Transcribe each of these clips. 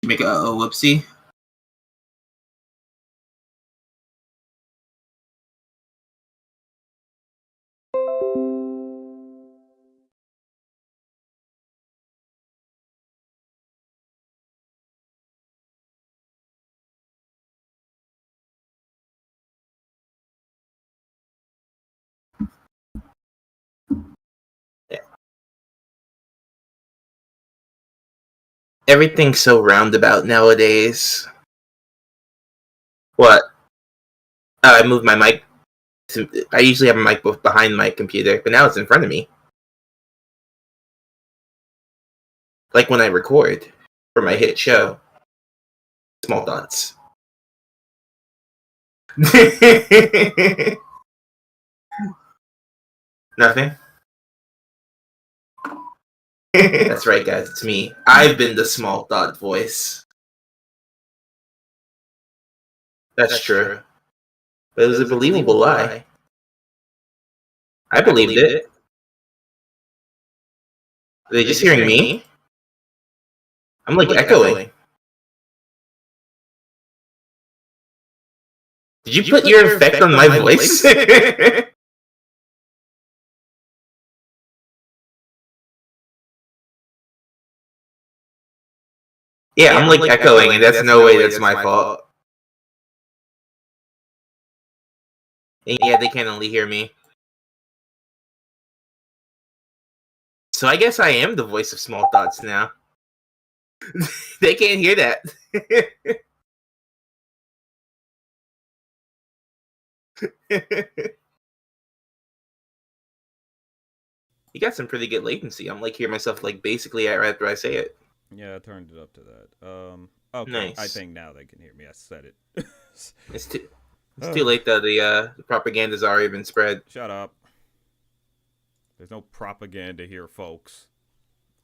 Make a whoopsie. Everything's so roundabout nowadays. What? I moved my mic. I usually have a mic behind my computer, but now it's in front of me. Like when I record for my hit show. Small dots. Nothing? That's right, guys. It's me. I've been the small dot voice. That's true. But it was a believable lie. I believed it. Are they just hearing me? I'm like echoing. Did you put your effect on my voice? Yeah, I'm like echoing, and that's no way that's my fault. And yeah, they can only hear me. So I guess I am the voice of small thoughts now. They can't hear that. You got some pretty good latency. I'm like hear myself like basically right after I say it. Yeah, I turned it up to that. Okay, nice. I think now they can hear me. I said it. It's too late though. The propaganda's already been spread. Shut up. There's no propaganda here, folks.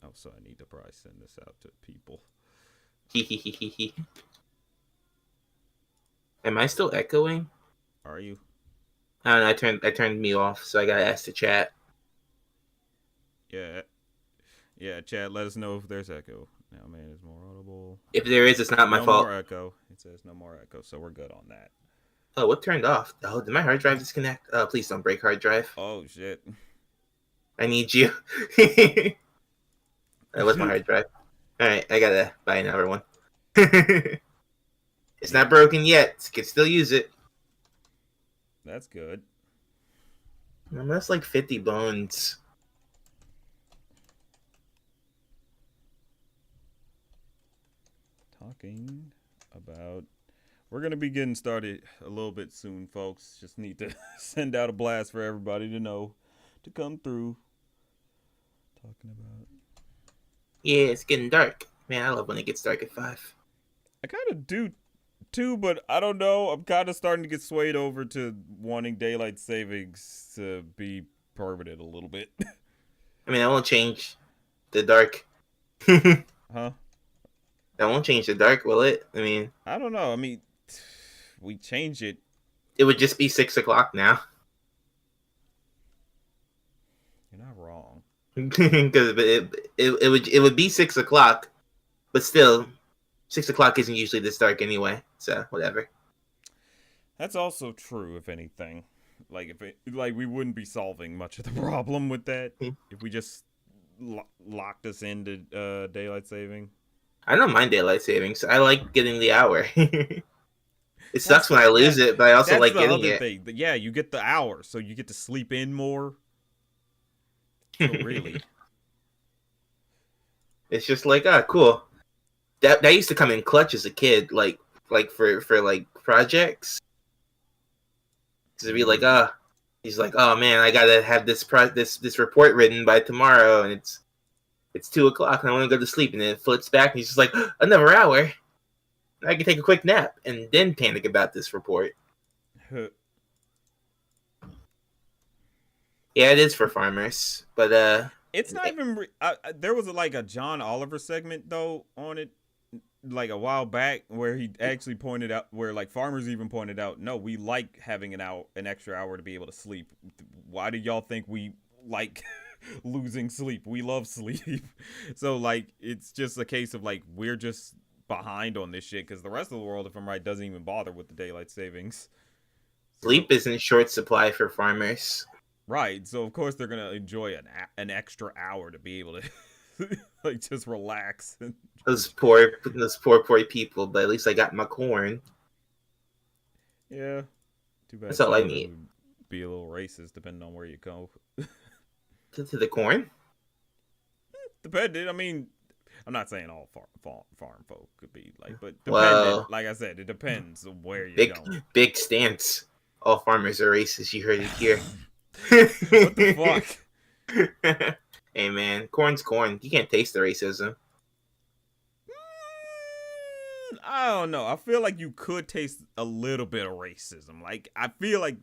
Oh, so I need to probably send this out to people. Am I still echoing? Are you? I don't know. I turned me off, so I gotta ask the chat. Yeah, chat. Let us know if there's echo. Now, man, is more audible. If there is, it's not my fault. No more echo. It says no more echo, so we're good on that. Oh, what turned off? Oh, did my hard drive disconnect? Oh, please don't break hard drive. Oh shit. I need you. That was my hard drive. Alright, I gotta buy another one. It's not broken yet. Can still use it. That's good. That's like 50 bones. Talking about... We're going to be getting started a little bit soon, folks. Just need to send out a blast for everybody to know to come through. Talking about... Yeah, it's getting dark. Man, I love when it gets dark at 5. I kind of do too, but I don't know. I'm kind of starting to get swayed over to wanting daylight savings to be permanent a little bit. I mean, I won't change the dark. Huh? That won't change the dark, will it? I mean... I don't know. I mean, we change it. It would just be 6 o'clock now. You're not wrong. Because it would be 6 o'clock, but still, 6 o'clock isn't usually this dark anyway. So whatever. That's also true. If anything, like we wouldn't be solving much of the problem with that if we just locked us into daylight saving. I don't mind daylight savings. I like getting the hour. It sucks when I lose it, but I also like getting it. Thing. But yeah, you get the hour, so you get to sleep in more. So really, it's just like cool. That used to come in clutch as a kid, like for like projects. Cause it'd be like, he's like, oh man, I gotta have this report written by tomorrow, and it's 2 o'clock, and I want to go to sleep, and then it flips back, and he's just like, another hour. I can take a quick nap, and then panic about this report. Yeah, it is for farmers, but it's not even. There was like a John Oliver segment though on it, like a while back, where he actually pointed out where like farmers even pointed out, no, we like having an extra hour to be able to sleep. Why do y'all think we like losing sleep? We love sleep. So like it's just a case of like we're just behind on this shit because the rest of the world, if I'm right, doesn't even bother with the daylight savings. Sleep is in short supply for farmers. Right, so of course they're gonna enjoy an extra hour to be able to like just relax. Those poor people. But at least I got my corn. Yeah, too bad That's all some I of it need. would be a little racist depending on where you go. To the corn. Depending, I mean, I'm not saying all farm folk could be like, but dependent. Well, Like I said, it depends on where you're big going. big stance. All farmers are racist. You heard it here. What the fuck? Hey man, corn's corn. You can't taste the racism. I don't know. I feel like you could taste a little bit of racism. Like I feel like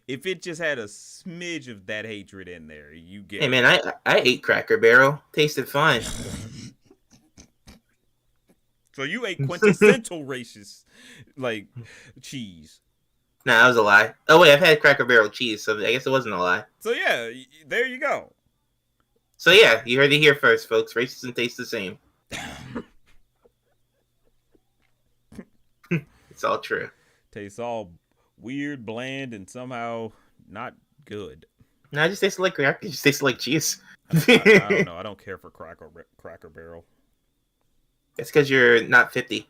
if it just had a smidge of that hatred in there, you get. Hey man, I ate Cracker Barrel. Tasted fine. So you ate quintessential racist, like cheese. Nah, that was a lie. Oh wait, I've had Cracker Barrel cheese, so I guess it wasn't a lie. So yeah, there you go. So yeah, you heard it here first, folks. Racism tastes the same. It's all true. Tastes all weird, bland, and somehow not good. No, it just tastes like cracker. It just tastes like cheese. I don't know. I don't care for Cracker Barrel. It's because you're not 50.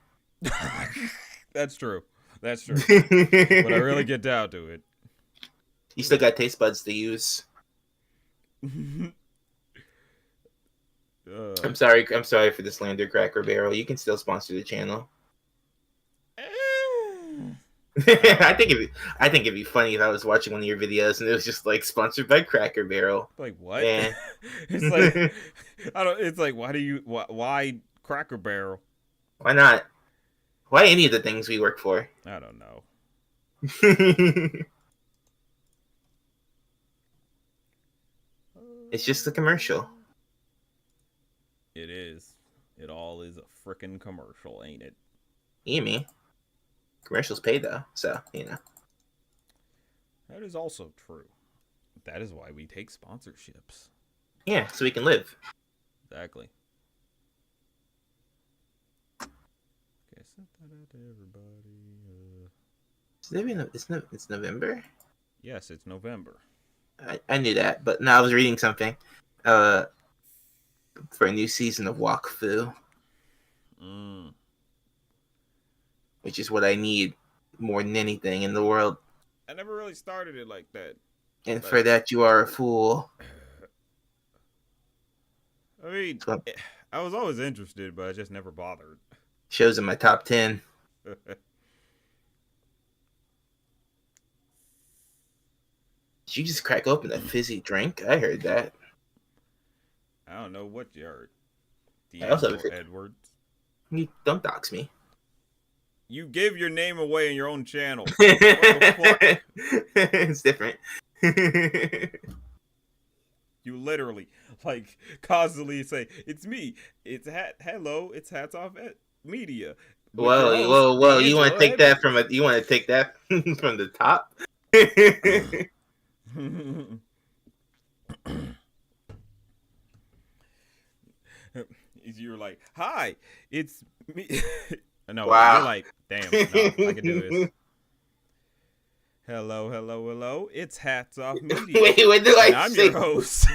That's true. That's true. But I really get down to it. You still got taste buds to use. I'm sorry for the slander, Cracker Barrel. You can still sponsor the channel. I think it'd be funny if I was watching one of your videos and it was just like sponsored by Cracker Barrel. Like what? Yeah. It's like I don't. It's like why Cracker Barrel? Why not? Why any of the things we work for? I don't know. It's just a commercial. It is. It all is a frickin' commercial, ain't it? Me. Commercials pay though, so you know. That is also true. That is why we take sponsorships. Yeah, so we can live. Exactly. Okay, send that out to everybody. It's November. Yes, it's November. I knew that, but no, I was reading something. For a new season of Wakfu. Which is what I need more than anything in the world. I never really started it like that. And for that, you are a fool. I mean, I was always interested, but I just never bothered. Shows in my top 10. Did you just crack open a fizzy drink? I heard that. I don't know what you heard. Deangelo Edwards. You don't dox me. You give your name away in your own channel. What the fuck? It's different. You literally, like, constantly say, "It's me. It's Hello. It's Hats Off Media." Whoa! You want to take that from You want to take that from the top? You're like, "Hi, it's me." No, wow. You're like, "Damn, no, I can do this." Hello. It's Hats Off Media. Wait, what do I I'm say? your host.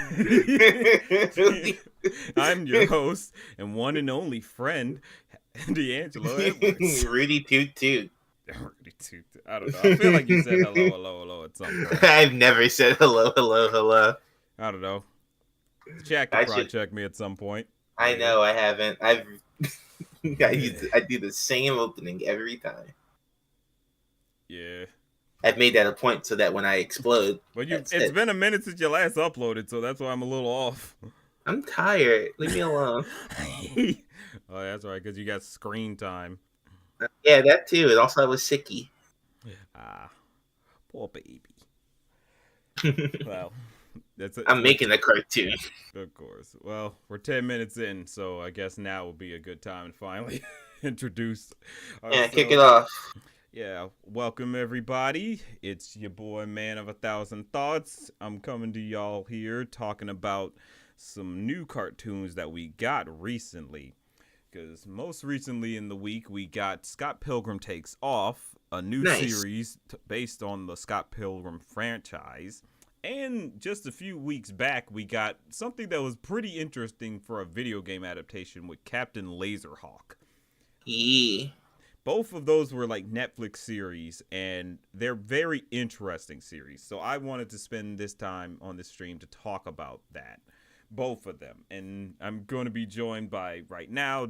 I'm your host and one and only friend, Deangelo Edwards. Rudy Toot Toot. I don't know. I feel like you said hello at some point. I've never said hello. I don't know. Jack could probably check me at some point. I know I haven't. I do the same opening every time. Yeah. I've made that a point so that when I explode. But it's been a minute since you last uploaded, so that's why I'm a little off. I'm tired. Leave me alone. Oh, that's right, because you got screen time. Yeah, that too. And also I was sicky. Ah, poor baby. Well, that's it. I'm making a cartoon. Of course. Well, we're 10 minutes in, so I guess now will be a good time to finally introduce ourselves. Yeah, kick it off. Yeah, welcome everybody. It's your boy Man of 1,000 Thoughts. I'm coming to y'all here talking about some new cartoons that we got recently. because most recently in the week we got Scott Pilgrim Takes Off, a new Nice. series based on the Scott Pilgrim franchise. And just a few weeks back, we got something that was pretty interesting for a video game adaptation with Captain Laserhawk. Yeah. Both of those were like Netflix series, and they're very interesting series. So I wanted to spend this time on this stream to talk about that. Both of them. And I'm going to be joined by, right now,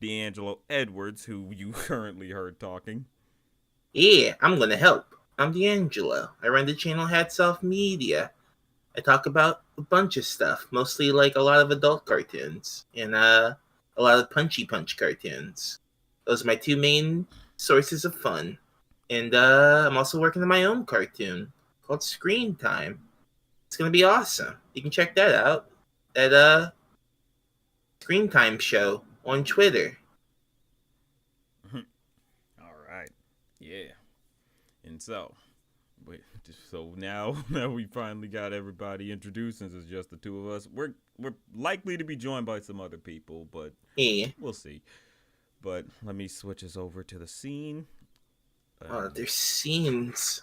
Deangelo Edwards, who you currently heard talking. Yeah, I'm gonna help. I'm Deangelo. I run the channel Hats Off Media. I talk about a bunch of stuff, mostly like a lot of adult cartoons and a lot of Punchy Punch cartoons. Those are my two main sources of fun. And I'm also working on my own cartoon called Screen Time. It's gonna be awesome. You can check that out at Screen Time Show on Twitter. All right. Yeah. And so now we finally got everybody introduced, since it's just the two of us. We're likely to be joined by some other people, but Yeah. we'll see. But let me switch us over to the scene. Oh, there's scenes.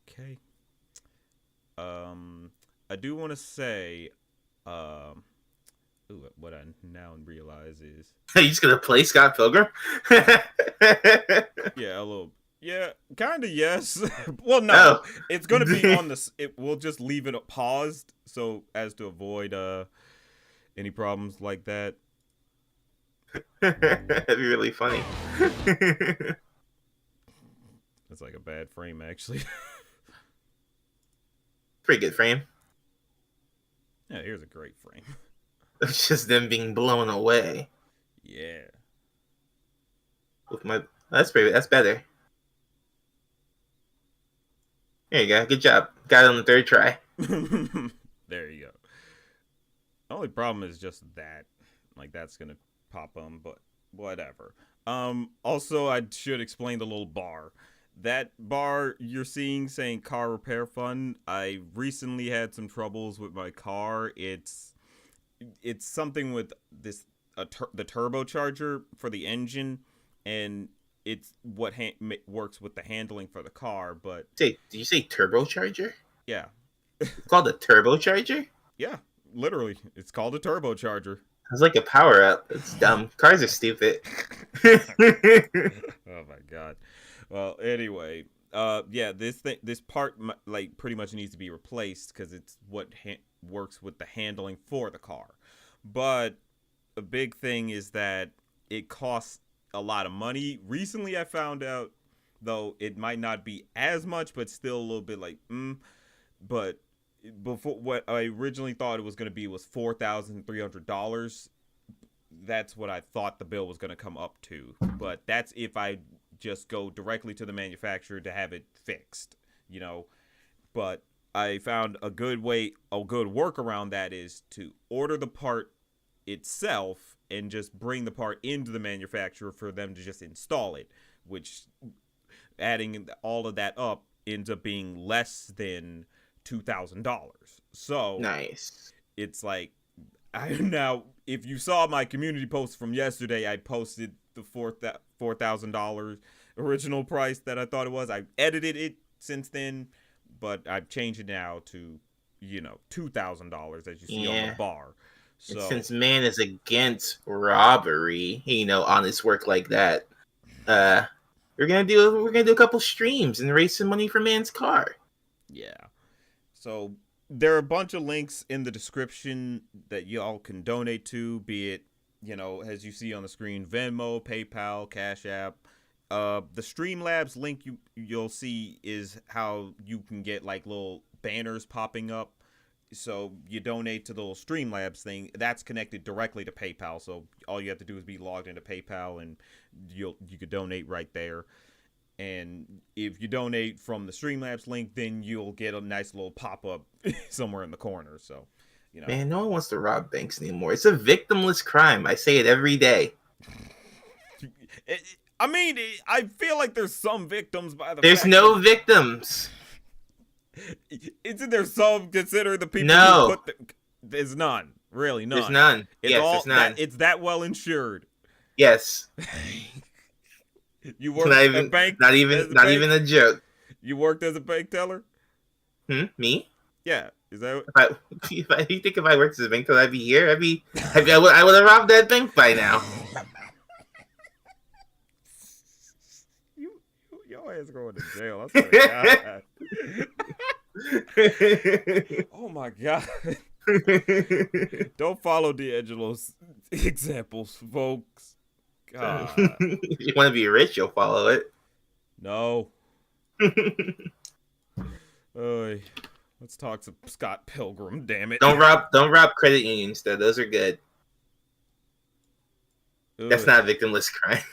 Okay. I do want to say, what I now realize is, Are you just gonna play Scott Pilgrim? yeah, a little, yeah, kind of, yes. Well, no, Oh. it's gonna be on the. We'll just leave it paused, so as to avoid any problems like that. That'd be really funny. It's like a bad frame, actually. Pretty good frame. Yeah, here's a great frame. It's just them being blown away. Yeah. With my, that's better. There you go. Good job. Got it on the third try. There you go. The only problem is just that, like, that's gonna pop but whatever. Also, I should explain the little bar. That bar you're seeing saying car repair fund, I recently had some troubles with my car. It's something with this the turbocharger for the engine, and it's what works with the handling for the car. But Did you say turbocharger? yeah, It's called a turbocharger? yeah, literally, it's called a turbocharger. It's like a power up. It's dumb. Cars are stupid. Oh my god. Well, anyway, yeah, this part like pretty much needs to be replaced because it's what works with the handling for the car. But a big thing is that it costs a lot of money. Recently, I found out, though, it might not be as much, but still a little bit like, But before, what I originally thought it was going to be was $4,300. That's what I thought the bill was going to come up to. But that's if I just go directly to the manufacturer to have it fixed, But I found a good workaround that is to order the part itself and just bring the part into the manufacturer for them to just install it, which, adding all of that up, ends up being less than $2,000. So Nice. It's like, now, if you saw my community post from yesterday, I posted the $4,000 original price that I thought it was. I edited it since then, but I've changed it now to, $2,000, as you see on the bar. So and since Mann is against robbery, honest work like that, we're gonna do a couple streams and raise some money for Mann's car. Yeah. So there are a bunch of links in the description that y'all can donate to, be it, as you see on the screen, Venmo, PayPal, Cash App. The Streamlabs link you'll see is how you can get like little banners popping up. So you donate to the little Streamlabs thing. That's connected directly to PayPal. So all you have to do is be logged into PayPal, and you could donate right there. And if you donate from the Streamlabs link, then you'll get a nice little pop-up somewhere in the corner. So, Man, no one wants to rob banks anymore. It's a victimless crime. I say it every day. I feel like there's some victims by the There's no victims. Isn't there some, consider the people No. who there's none, Really, There's none. none. It's Yes, all there's none. it's that well insured. Yes. You It's worked at bank not as even, a not bank. even a joke. You worked as a bank teller. Me? Yeah, is that what? You think if I worked as a bank teller, I'd be here? I would have robbed that bank by now. Your ass going to jail. I swear to God. Oh my God. Don't follow Deangelo's examples, folks. God. If you want to be rich, you'll follow it. No. Let's talk to Scott Pilgrim, damn it. Don't rob credit unions though. Those are good. That's not a victimless crime.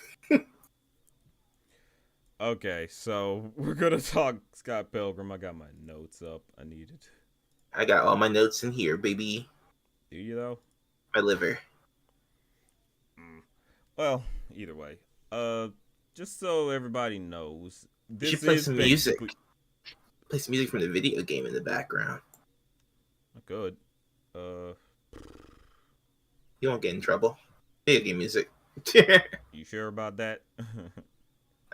Okay, so we're gonna talk Scott Pilgrim. I got my notes up. I got all my notes in here, baby. Do you though? My liver. Well, either way. Just so everybody knows, You should play some music. Play some music from the video game in the background. Good. You won't get in trouble. Video game music. You sure about that?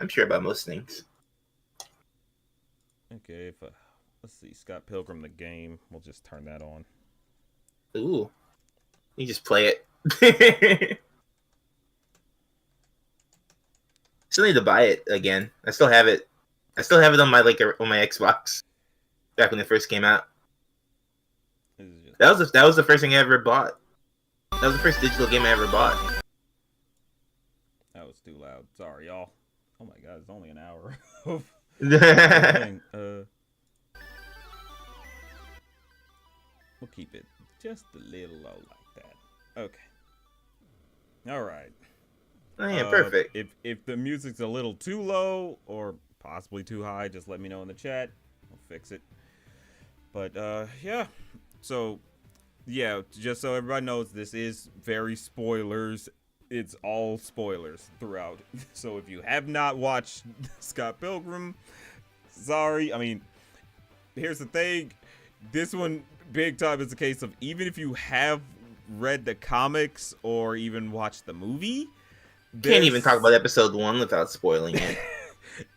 I'm sure about most things. Okay, let's see, Scott Pilgrim the game. We'll just turn that on. Ooh, you just play it. Still need to buy it again. I still have it. I still have it on my Xbox. Back when it first came out. That was the first thing I ever bought. That was the first digital game I ever bought. That was too loud. Sorry, y'all. Oh my God, it's only an hour. We'll keep it just a little low like that. Okay. All right. Oh yeah, perfect. If the music's a little too low or possibly too high, just let me know in the chat. I'll fix it. But yeah. So yeah, just so everybody knows, this is very spoilers. It's all spoilers throughout. So if you have not watched Scott Pilgrim, sorry. I mean, here's the thing. This one, big time, is a case of even if you have read the comics or even watched the movie, can't even talk about episode 1 without spoiling it.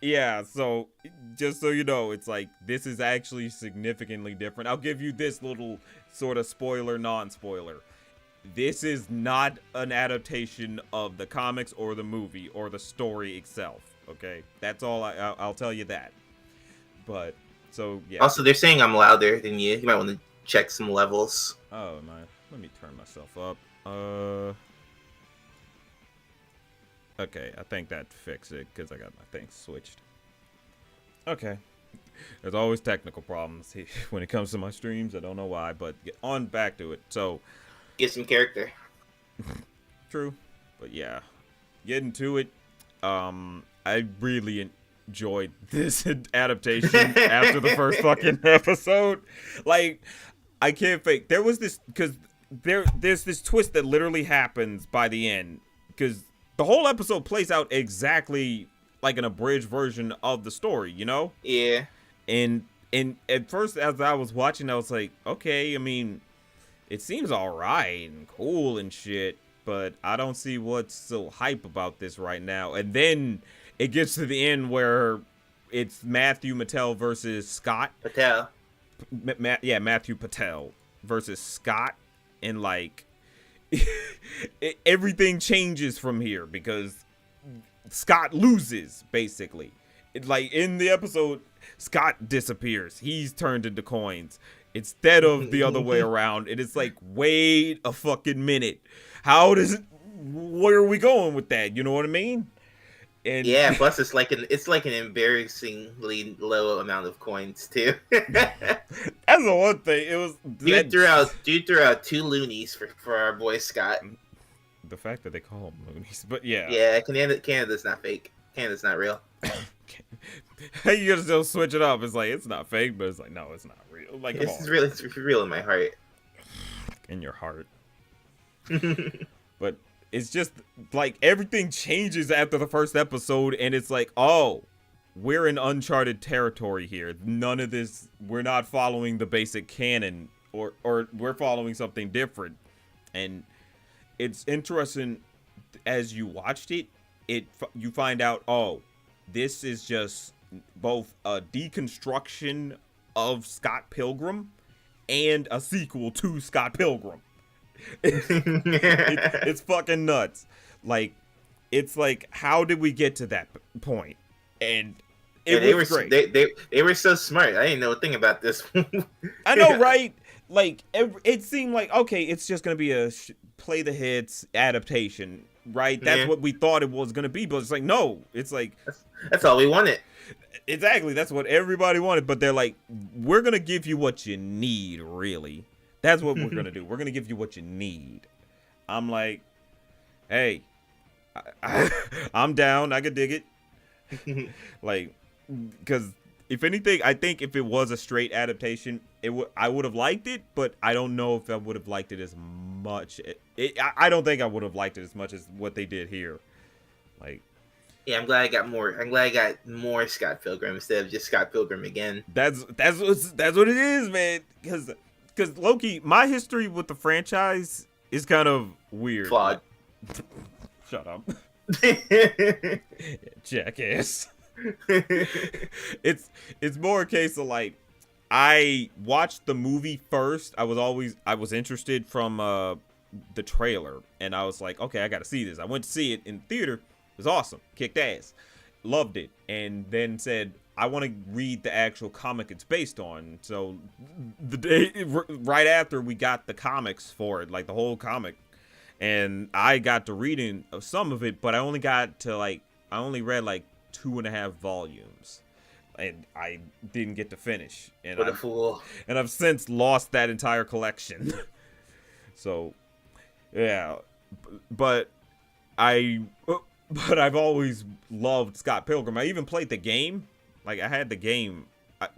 Yeah, so just so you know, it's like this is actually significantly different. I'll give you this little sort of spoiler, non-spoiler. This is not an adaptation of the comics or the movie or the story itself. Okay, that's all. I'll tell you that. But so yeah. Also, they're saying I'm louder than you. You might want to check some levels. Oh my! Let me turn myself up. Okay, I think that fixed it because I got my things switched. Okay. There's always technical problems when it comes to my streams. I don't know why, but on back to it. So. Get some character. True, but yeah, getting to it. I really enjoyed this adaptation after the first fucking episode. Like, I can't fake. There was this because there's this twist that literally happens by the end because the whole episode plays out exactly like an abridged version of the story. You know? Yeah. And at first, as I was watching, I was like, okay, I mean. It seems alright and cool and shit, but I don't see what's so hype about this right now. And then it gets to the end where it's Matthew Patel versus Scott. Patel. Matthew Patel versus Scott. And like, everything changes from here because Scott loses, basically. Like, in the episode, Scott disappears. He's turned into coins. Instead of the other way around. And it's like, wait a fucking minute. How does it, where are we going with that? You know what I mean? And yeah, plus it's like an embarrassingly low amount of coins too. That's the one thing. It was dude threw out 2 loonies for our boy Scott. The fact that they call them loonies, but yeah. Yeah, Canada's not fake. Canada's not real. How you gonna still switch it up? It's like it's not fake, but it's like no, it's not real. Like it's real in my heart. In your heart. But it's just like everything changes after the first episode, and it's like, oh, we're in uncharted territory here. None of this. We're not following the basic canon, or we're following something different. And it's interesting as you watched it. You find out, oh, this is just both a deconstruction of Scott Pilgrim and a sequel to Scott Pilgrim. It's fucking nuts. Like, it's like, how did we get to that point? And it was great. They were so smart. I didn't know a thing about this. I know, right? Like, it seemed like, okay, it's just gonna be a play the hits adaptation, right? That's what we thought it was gonna be, but it's like, no, it's like that's all we wanted. Exactly, that's what everybody wanted. But they're like, we're gonna give you what you need, really. That's what we're gonna do. We're gonna give you what you need. I'm like, hey, I'm down. I could dig it. Like, because if anything, I think if it was a straight adaptation, I would have liked it, but I don't know if I would have liked it as much. I don't think I would have liked it as much as what they did here. Like, yeah, I'm glad I got more. I'm glad I got more Scott Pilgrim instead of just Scott Pilgrim again. That's what it is, man. Because Loki, my history with the franchise is kind of weird. Flawed. Shut up. Jackass. It's more a case of like, I watched the movie first. I was interested from the trailer, and I was like, okay, I gotta see this. I went to see it in theater. It was awesome. Kicked ass. Loved it. And then said, I want to read the actual comic it's based on. So the day right after we got the comics for it, like the whole comic, and I got to reading some of it, but I only read like 2.5 volumes, and I didn't get to finish. And what a fool! And I've since lost that entire collection. So, yeah, but I've always loved Scott Pilgrim. I even played the game. Like, I had the game, but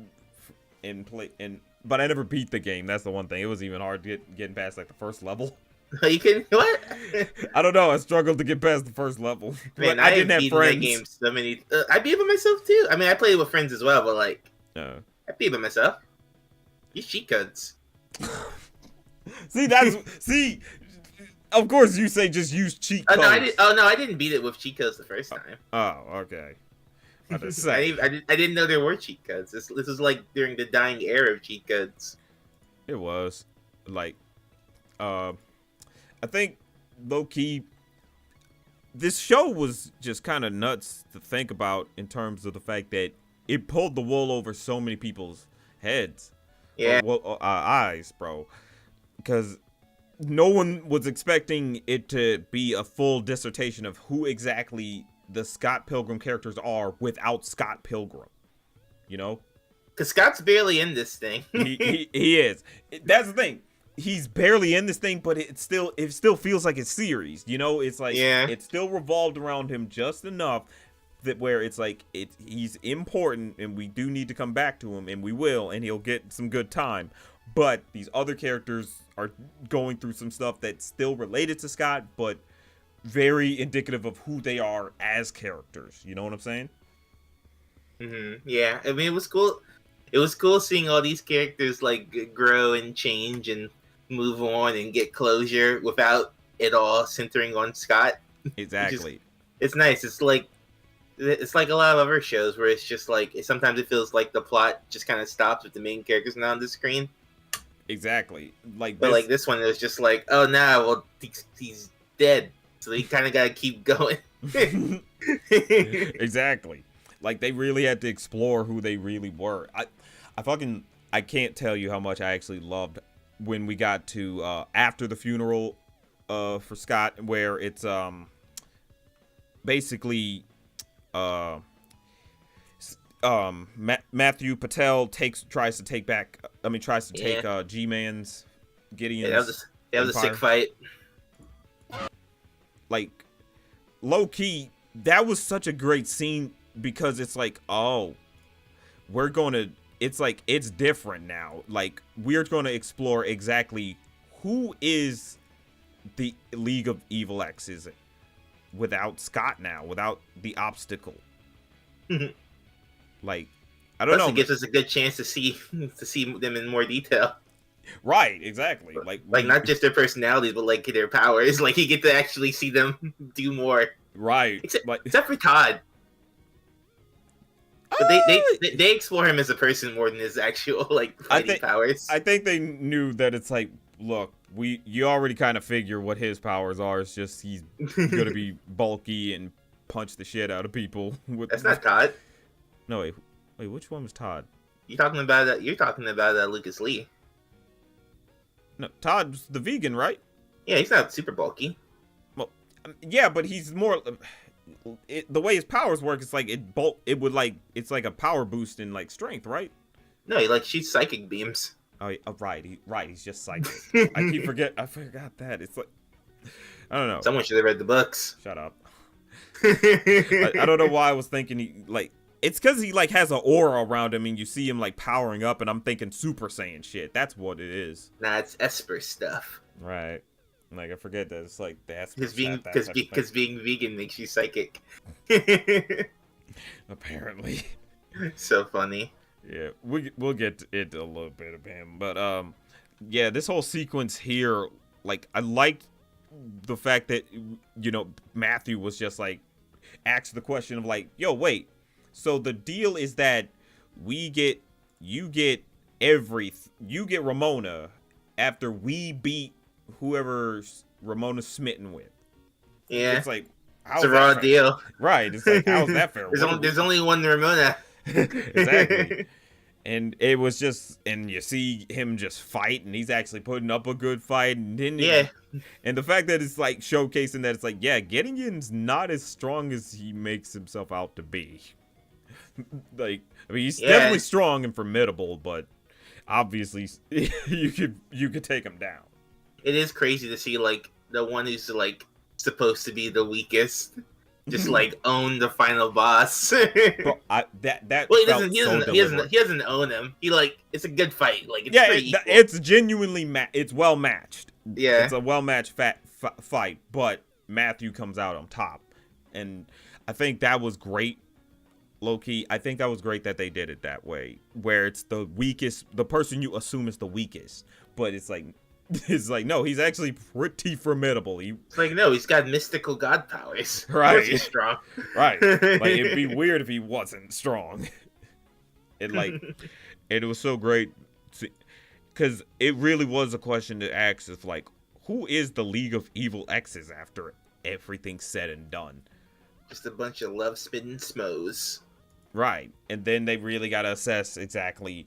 I never beat the game. That's the one thing. It was even hard to getting past like the first level. You kidding? What? I don't know. I struggled to get past the first level. Man, I didn't have friends. That game so many. I beat it by myself too. I mean, I played with friends as well, but like, I beat it by myself. Use cheat codes. See. Of course, you say just use cheat codes. I didn't beat it with cheat codes the first time. Oh, okay. I didn't know there were cheat codes. This was like during the dying era of cheat codes. It was like, I think low key, this show was just kind of nuts to think about in terms of the fact that it pulled the wool over so many people's heads, eyes, bro, because no one was expecting it to be a full dissertation of who exactly the Scott Pilgrim characters are without Scott Pilgrim, you know? Because Scott's barely in this thing. he is. That's the thing. He's barely in this thing, but it still feels like a series, you know? It's like, it's still revolved around him just enough that where it's like, he's important, and we do need to come back to him, and we will, and he'll get some good time. But these other characters are going through some stuff that's still related to Scott, but very indicative of who they are as characters. You know what I'm saying? Mm-hmm. Yeah, I mean, it was cool. It was cool seeing all these characters like grow and change and move on and get closure without it all centering on Scott. Exactly. It's nice. It's like a lot of other shows where it's just like sometimes it feels like the plot just kind of stops with the main characters not on the screen. Exactly. But like this one, it was just like, oh no, well he's dead, so you kind of gotta keep going. Exactly. Like they really had to explore who they really were. I can't tell you how much I actually loved when we got to after the funeral for Scott, where it's basically Matthew Patel tries to take G-Man's Gideon's. That was a sick fight. Like, low key, that was such a great scene because it's like, oh, it's different now. Like, we're gonna explore exactly who is the League of Evil X, is it? Without Scott now, without the obstacle. Like, I don't know. It gives us a good chance to see them in more detail. Right, exactly. Like not just their personalities, but like their powers. Like you get to actually see them do more. right, Except for Todd. But they explore him as a person more than his actual like fighting powers. I think they knew that it's like, look, you already kind of figure what his powers are. It's just he's gonna be bulky and punch the shit out of people. That's not Todd. No, wait, which one was Todd? You're talking about Lucas Lee. No, Todd's the vegan, right? Yeah, he's not super bulky. Well, yeah, but he's more. The way his powers work, it's like it's like a power boost in like strength, right? No, he like shoots psychic beams. Oh, right, he's just psychic. I forgot that. It's like, I don't know. Someone should have read the books. Shut up. I don't know why I was thinking he like. It's because he like has an aura around him, and you see him like powering up, and I'm thinking Super Saiyan shit. That's what it is. Nah, it's Esper stuff. Right. Like I forget that it's like the Esper. Because being vegan makes you psychic. Apparently. So funny. Yeah, we'll get into a little bit of him, but yeah, this whole sequence here, like I like the fact that Matthew was just like asked the question of like, yo, wait. So the deal is that you get Ramona after we beat whoever Ramona's smitten with. Yeah. It's like, it's a raw deal. Right. It's like, how's that fair? There's only one Ramona. Exactly. And it was just, and you see him just fight, and he's actually putting up a good fight, and then and the fact that it's like showcasing that it's like, yeah, Gideon's not as strong as he makes himself out to be. Like, I mean, he's definitely strong and formidable, but obviously you could take him down. It is crazy to see like the one who's like supposed to be the weakest just like own the final boss. Bro, that well, he doesn't own him. He like, it's a good fight. Like it's genuinely it's well matched. Yeah, it's a well matched fight, but Matthew comes out on top, and I think that was great. Low-key, I think that was great that they did it that way, where it's the weakest, the person you assume is the weakest, but it's like no, he's actually pretty formidable. It's like, no, he's got mystical god powers. Right, he's strong. Right, like it'd be weird if he wasn't strong. It was so great, because it really was a question to ask: is like, who is the League of Evil X's after everything's said and done? Just a bunch of love-spitting smos. Right, and then they really got to assess exactly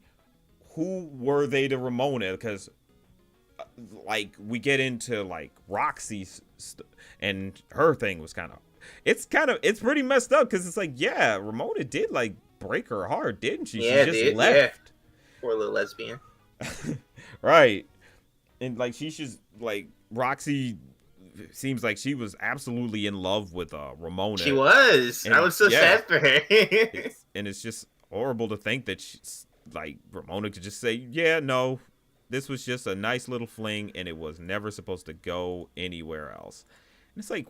who were they to Ramona, because like we get into like Roxy's and her thing was it's pretty messed up, because it's like, yeah, Ramona did like break her heart, didn't she? Yeah, she just left. Yeah. Poor little lesbian. Right, and like she's just like, Roxy seems like she was absolutely in love with Ramona. She was. I was so sad for her. And it's just horrible to think that she's like, Ramona could just say, yeah, no, this was just a nice little fling, and it was never supposed to go anywhere else. And it's like,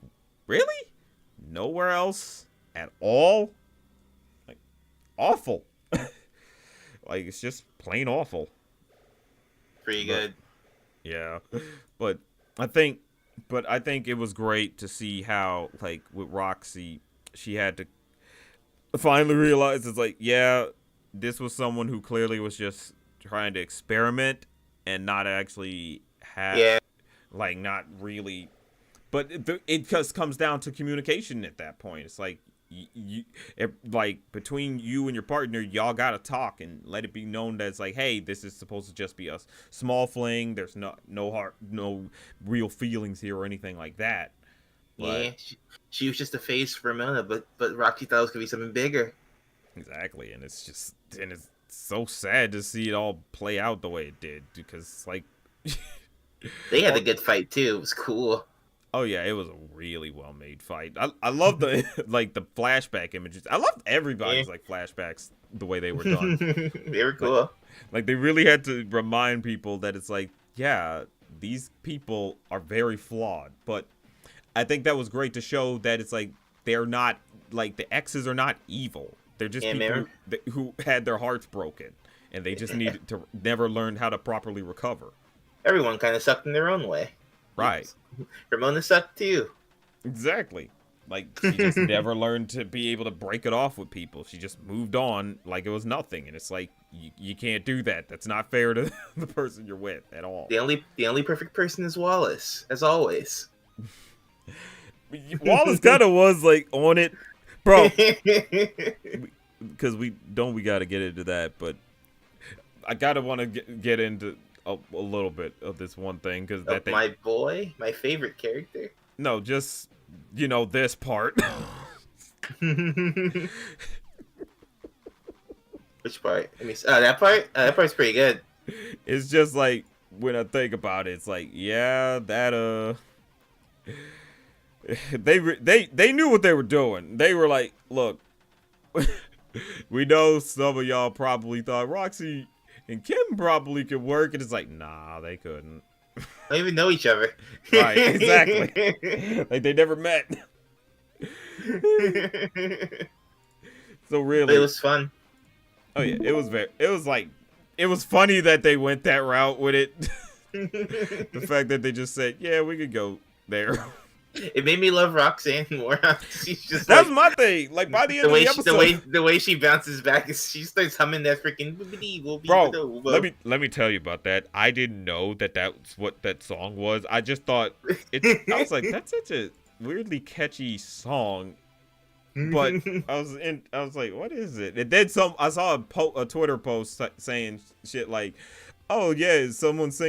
really? Nowhere else at all? Like, awful. Like, it's just plain awful. Pretty good. Yeah. But I think it was great to see how, like, with Roxy, she had to finally realize, it's like, yeah, this was someone who clearly was just trying to experiment and not actually have, like, not really. But it just comes down to communication at that point. It's like, like, between you and your partner, y'all gotta talk and let it be known that it's like, hey, this is supposed to just be a small fling. There's no real feelings here or anything like that. But, yeah, she was just a face for Ramona, but Roxy thought it was gonna be something bigger. Exactly, and it's so sad to see it all play out the way it did, because like they had a good fight too. It was cool. Oh yeah, it was a really well made fight. I love the like the flashback images. I loved everybody's like flashbacks, the way they were done. They were cool. Like they really had to remind people that it's like, yeah, these people are very flawed. But I think that was great to show that it's like, they're not, like, the X's are not evil. They're just people who had their hearts broken. and they just needed to never learn how to properly recover. Everyone kind of sucked in their own way. Right. Ramona sucked too. Exactly. Like, she just never learned to be able to break it off with people. She just moved on like it was nothing. And it's like, you can't do that. That's not fair to the person you're with at all. The only perfect person is Wallace, as always. Wallace kind of was, like, on it. Bro. Because we got to get into that. But I got to want to get into a little bit of this one thing. Because my boy? My favorite character? No, just... this part. Which part? Let me see. That part? That part's pretty good. It's just like, when I think about it, it's like, yeah, that, they knew what they were doing. They were like, look, we know some of y'all probably thought Roxy and Kim probably could work, and it's like, nah, they couldn't. Don't even know each other. Right, exactly. Like, they never met. So really, but it was fun. Oh yeah, it was funny that they went that route with it. The fact that they just said, yeah, we could go there. It made me love Roxanne more. She's just that's my thing. Like, by the end of the episode, the way she bounces back is she starts humming that freaking. Bro, let me tell you about that. I didn't know that that's what that song was. I just thought I was like, that's such a weirdly catchy song. But I was like, what is it? And then I saw a Twitter post saying shit like, oh yeah, someone's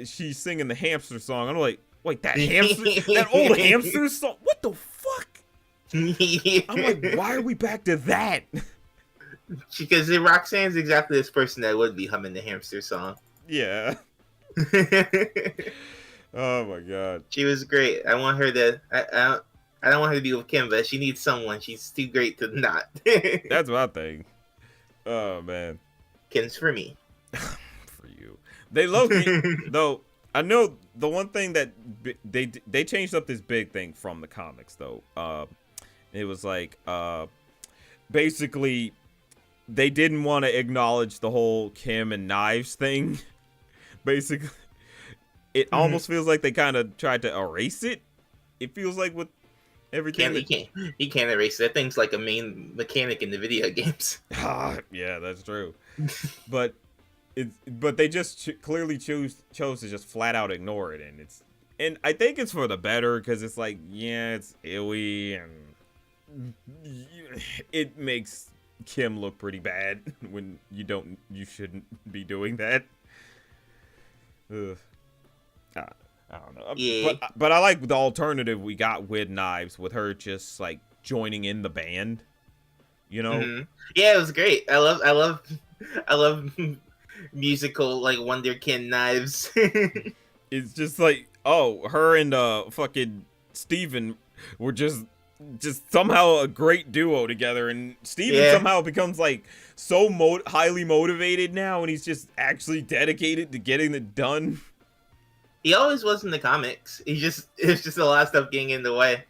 she's singing the hamster song. I'm like, wait, that hamster, that old hamster song? What the fuck? I'm like, why are we back to that? Because Roxanne's exactly this person that would be humming the hamster song. Yeah. Oh my god. She was great. I want her to. I don't want her to be with Kim, but she needs someone. She's too great to not. That's my thing. Oh man. Kim's for me. For you. They low-key, though. I know the one thing that they changed up this big thing from the comics though. It was like basically they didn't want to acknowledge the whole Kim and Knives thing. Basically, it almost feels like they kind of tried to erase it. It feels like with everything. You can't erase it. That thing's like a main mechanic in the video games. Yeah, that's true. But they just clearly chose to just flat out ignore it, and I think it's for the better because it's like, yeah, it's illy and it makes Kim look pretty bad when you shouldn't be doing that. Ugh. I don't know. Yeah. But I like the alternative we got with Knives, with her just like joining in the band. You know? Mm-hmm. Yeah, it was great. I love musical like Wonderkin Knives. It's just like, oh, her and fucking Steven were just somehow a great duo together, and Steven somehow becomes like so highly motivated now, and he's just actually dedicated to getting it done. He always was in the comics. It's just a lot of stuff getting in the way.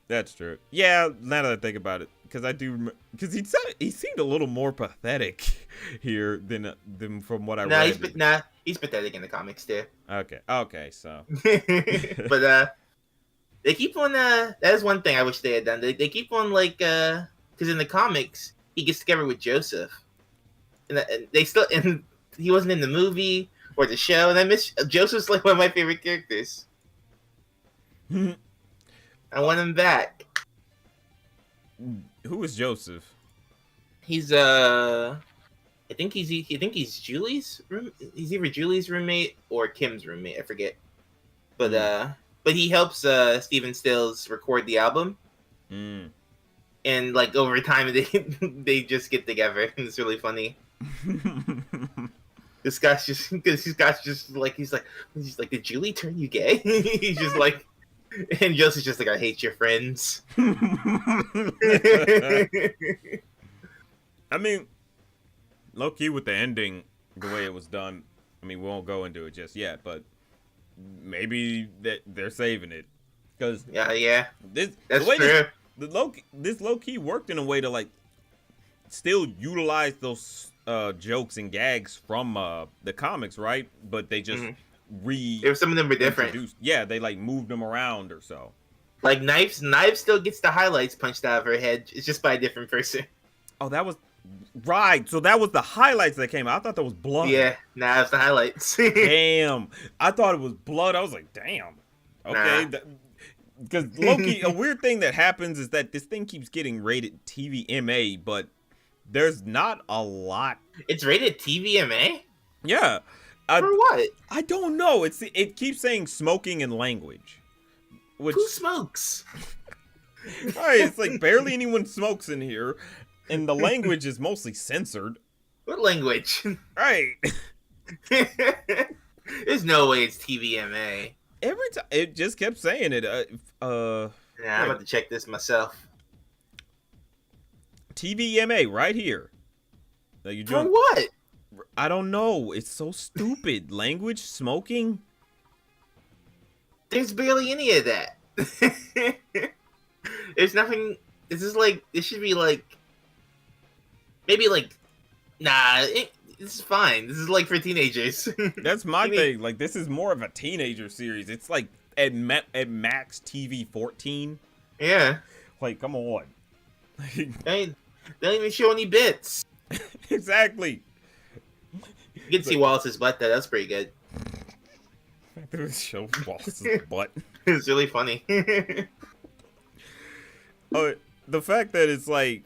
That's true. Yeah, now that I think about it, because I do, because he seemed a little more pathetic here than from what I read. He's pathetic in the comics too. Okay, so. But they keep on. That is one thing I wish they had done. They keep on like, because in the comics he gets together with Joseph, and he wasn't in the movie or the show, and I miss Joseph's like one of my favorite characters. I want him back. Who is Joseph? He's I think he's Julie's room. He's either Julie's roommate or Kim's roommate. I forget. But he helps Steven Stills record the album. And like over time they just get together, and it's really funny. This guy's just he's like, did Julie turn you gay? He's just like, and Joseph's just like, I hate your friends. I mean, low key with the ending, the way it was done. I mean, we won't go into it just yet, but maybe they're saving it because that's true. This low key worked in a way to like still utilize those jokes and gags from the comics, right? But they just Some of them were different. Yeah, they like moved them around or so. Like Knives still gets the highlights punched out of her head. It's just by a different person. Oh, that was right. So that was the highlights that came out. I thought that was blood. Yeah, it's the highlights. Damn, I thought it was blood. I was like, damn. Okay. Because Loki, a weird thing that happens is that this thing keeps getting rated TVMA, but there's not a lot. It's rated TVMA? Yeah. For what? I don't know. It keeps saying smoking and language. Who smokes? Alright, it's like barely anyone smokes in here, and the language is mostly censored. What language? Right. There's no way it's TVMA. Every time it just kept saying it. I'm about to check this myself. TVMA right here. For what? I don't know. It's so stupid. Language, smoking. There's barely any of that. There's nothing. This is like. It should be like. Maybe like. Nah. This is fine. This is like for teenagers. That's my thing. Like, this is more of a teenager series. It's like at max TV 14. Yeah. Like, come on. They don't even show any bits. Exactly. You can see Wallace's butt though. That's pretty good. They show Wallace's butt. It's really funny. Oh, the fact that it's like,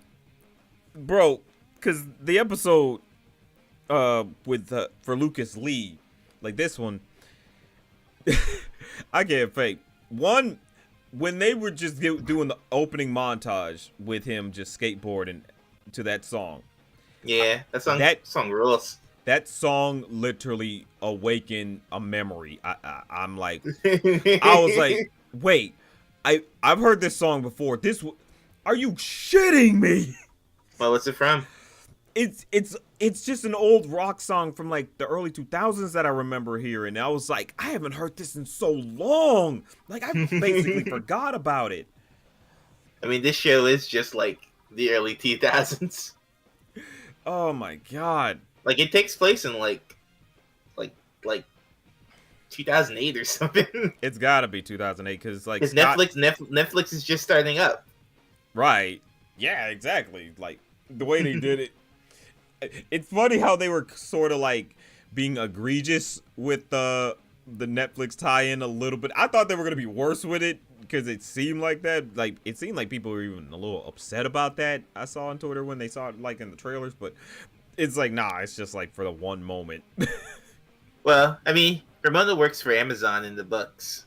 bro, because the episode with for Lucas Lee, like this one, I can't fake. One, when they were just doing the opening montage with him just skateboarding to that song. Yeah, that song rules. That song literally awakened a memory. I'm like, I was like, wait, I've heard this song before. Are you shitting me? Well, what's it from? It's just an old rock song from like the early 2000s that I remember hearing. I was like, I haven't heard this in so long. Like, I basically forgot about it. I mean, this show is just like the early 2000s. Oh my god. Like, it takes place in like 2008 or something. It's gotta be 2008 because like Netflix is just starting up. Right. Yeah, exactly. Like the way they did it. It's funny how they were sort of like being egregious with the Netflix tie-in a little bit. I thought they were gonna be worse with it because it seemed like that. Like it seemed like people were even a little upset about that. I saw on Twitter when they saw it like in the trailers, but it's like nah. It's just like for the one moment. Well, I mean, Ramona works for Amazon in the books.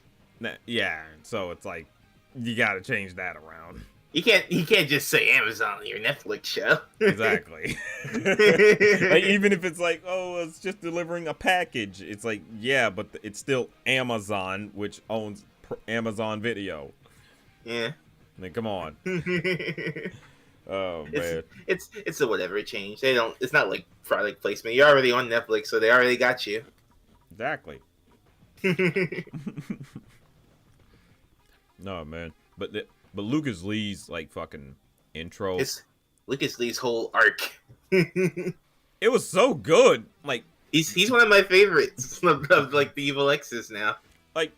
Yeah, so it's like you gotta change that around. You can't just say Amazon on your Netflix show. Exactly. Like, even if it's like, oh, it's just delivering a package. It's like, yeah, but it's still Amazon, which owns Amazon Video. Yeah. I mean, come on. Oh man. It's a whatever change. It's not like product placement. You're already on Netflix, so they already got you. Exactly. No, man. But Lucas Lee's like fucking intro. It's Lucas Lee's whole arc. It was so good. Like he's one of my favorites of like the Evil Exes now. Like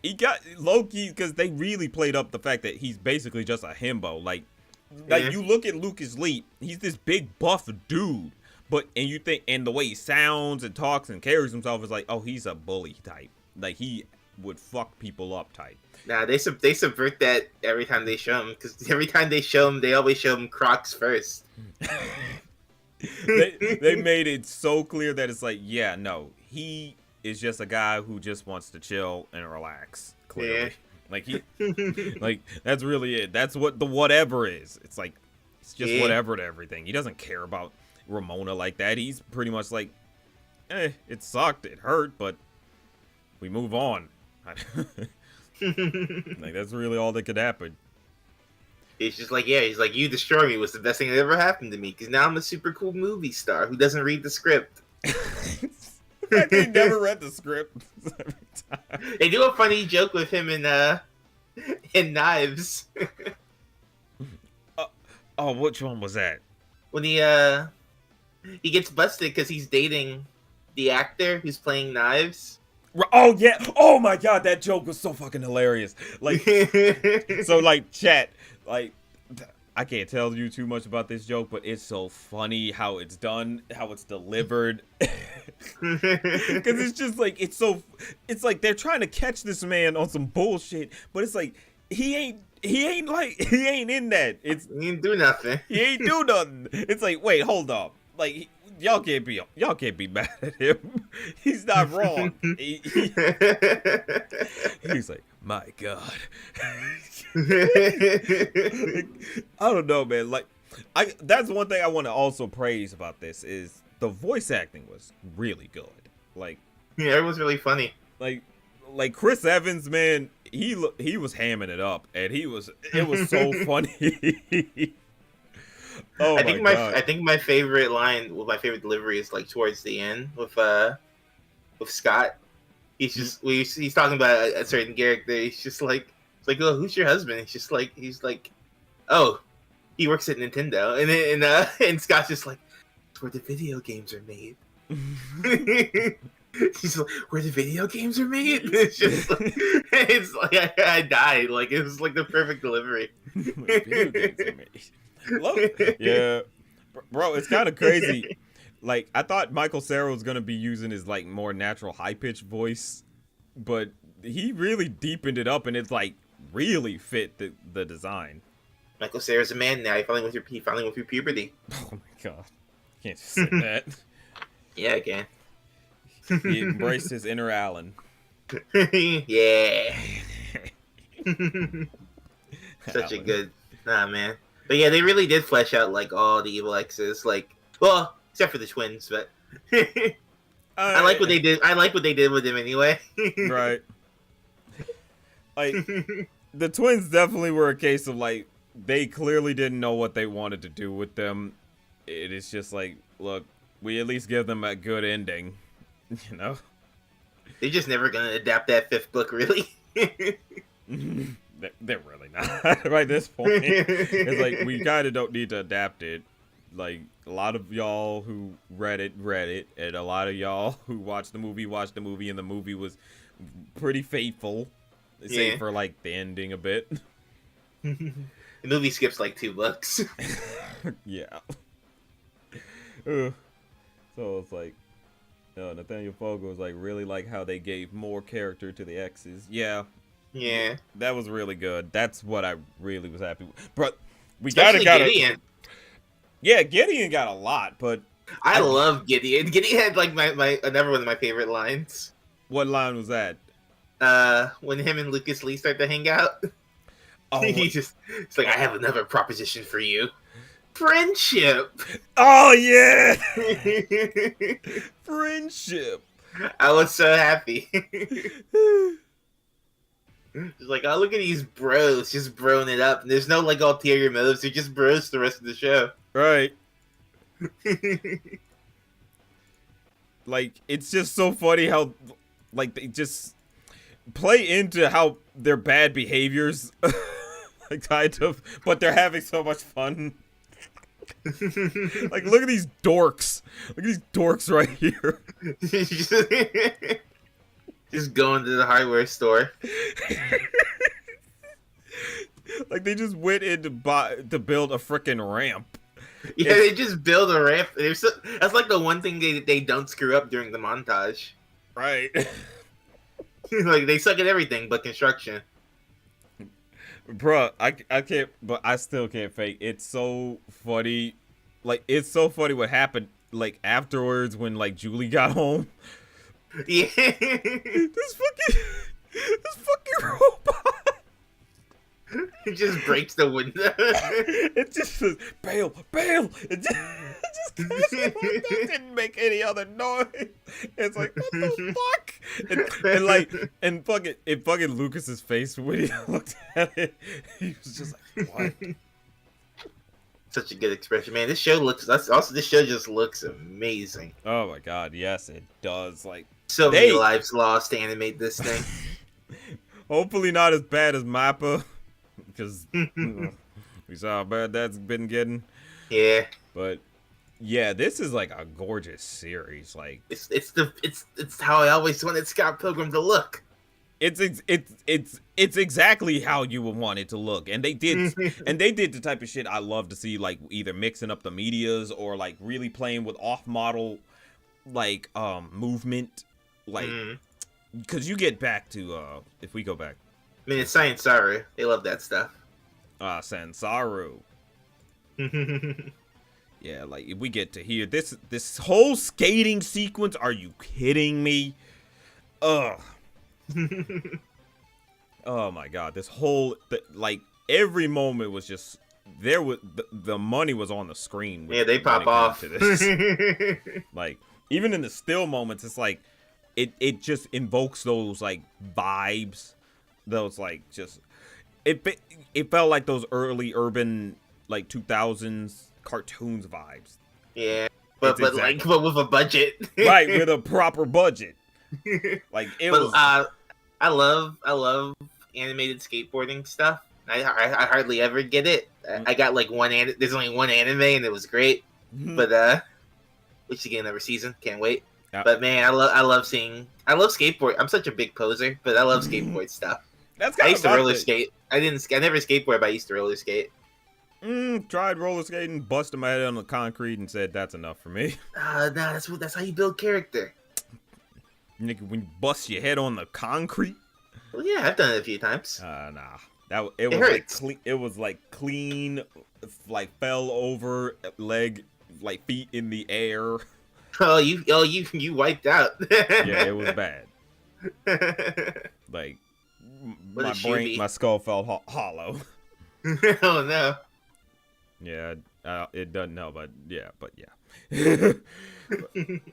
he got Loki because they really played up the fact that he's basically just a himbo. Like you look at Lucas Lee, he's this big buff dude, and you think and the way he sounds and talks and carries himself is like, oh, he's a bully type. Like he would fuck people up type. Nah, they subvert that every time they show him, because every time they show him, they always show him Crocs first. they made it so clear that it's like, yeah, no, he is just a guy who just wants to chill and relax. Clearly, yeah. Like like that's really it. That's what the whatever is. It's like it's just whatever to everything. He doesn't care about Ramona like that. He's pretty much like, it sucked, it hurt, but we move on. Like that's really all that could happen. He's just like, you destroy me was the best thing that ever happened to me, because now I'm a super cool movie star who doesn't read the script. They never read the script. They do a funny joke with him in Knives. Oh, which one was that? When he he gets busted because he's dating the actor who's playing Knives. Oh yeah! Oh my god, that joke was so fucking hilarious. Like, so like chat, like I can't tell you too much about this joke, but it's so funny how it's done, how it's delivered. Because it's just like it's like they're trying to catch this man on some bullshit, but it's like he ain't in that. He didn't do nothing. He ain't do nothing. It's like, wait, hold up, like. Y'all can't be mad at him. He's not wrong. He's like, my God. I don't know, man. Like, that's one thing I want to also praise about this is the voice acting was really good. Like, yeah, it was really funny. Like Chris Evans, man, he was hamming it up, and it was so funny. Oh I think my favorite line, my favorite delivery is like towards the end with Scott. He's talking about a certain character. He's just like, it's like, oh, who's your husband? He's like, oh, he works at Nintendo, and Scott's just like, it's where the video games are made. He's like, where the video games are made. It's just like, I died. Like it was like the perfect delivery. Video games are made. Yeah, bro, it's kind of crazy. Like I thought Michael Cera was gonna be using his like more natural high pitched voice, but he really deepened it up, and it's like really fit the design. Michael Cera's a man now. He finally went through puberty. Oh my god, can't just say that. Yeah, I can. He embraced his inner Alan. Yeah. Such a good, man. But yeah, they really did flesh out like all the evil exes, like, well, except for the twins, but I like what they did. I like what they did with him anyway. Right. Like the twins definitely were a case of like they clearly didn't know what they wanted to do with them. It is just like, look, we at least give them a good ending, you know. They're just never gonna adapt that fifth book, really. They're really not. Right at this point, it's like we kind of don't need to adapt it. Like a lot of y'all who read it, and a lot of y'all who watched the movie, and the movie was pretty faithful, save for like the ending a bit. The movie skips like 2 books. Yeah. So it's like, Nathaniel Fogel was like really like how they gave more character to the exes. Yeah. Yeah, that was really good. That's what I really was happy with. But we Especially Gideon. Yeah, Gideon got a lot, but I love Gideon. Gideon had like my another one of my favorite lines. What line was that? When him and Lucas Lee start to hang out. Oh, it's like, I have another proposition for you. Friendship. Oh yeah. Friendship. I was so happy. It's like, oh, look at these bros just broing it up. And there's no like ulterior motives. They're just bros the rest of the show. Right. Like, it's just so funny how like they just play into how their bad behaviors like kind of, but they're having so much fun. Like, look at these dorks. Look at these dorks right here. Just going to the hardware store. Like they just went in to build a freaking ramp. Yeah, they just build a ramp. That's like the one thing they don't screw up during the montage. Right. Like they suck at everything but construction. Bruh, I can't, but I still can't fake. It's so funny. Like, it's so funny what happened, like, afterwards when, like, Julie got home. Yeah. This fucking robot. It just breaks the window. It just says, bail. It just didn't make any other noise. It's like, what the fuck? And fucking Lucas's face when he looked at it, he was just like, what? Such a good expression, man. This show just looks amazing. Oh my god, yes, it does. Like, so many lives lost to animate this thing. Hopefully not as bad as Mappa, because we saw how bad that's been getting. Yeah. But Yeah, this is like a gorgeous series. Like It's how I always wanted Scott Pilgrim to look. It's exactly how you would want it to look, and they did the type of shit I love to see, like either mixing up the medias or like really playing with off model like movement, like because you get back to if we go back. I mean, it's Science Saru. They love that stuff. Sansaru. Yeah, like if we get to hear this whole skating sequence, are you kidding me? Ugh. Oh my god, this whole like every moment was just there. Was the money was on the screen. Yeah, they pop off. To this. Like even in the still moments, it's like it just invokes those like vibes, those like just it felt like those early urban like 2000s cartoons vibes. Yeah, but with a budget, right? With a proper budget. Like it was. I love animated skateboarding stuff. I hardly ever get it. I got like there's only one anime and it was great. But we should get another season. Can't wait. But man, I love skateboard. I'm such a big poser, but I love skateboard stuff. I used to roller skate. I never skateboard, but I used to roller skate. Tried roller skating, busted my head on the concrete, and said that's enough for me. Nah, that's how you build character. Nigga, when you bust your head on the concrete. Well, yeah, I've done it a few times. Nah, it was like clean, like fell over, leg, like feet in the air. You wiped out. Yeah, it was bad. Like my skull felt hollow. Oh no. Yeah, it doesn't know, but yeah.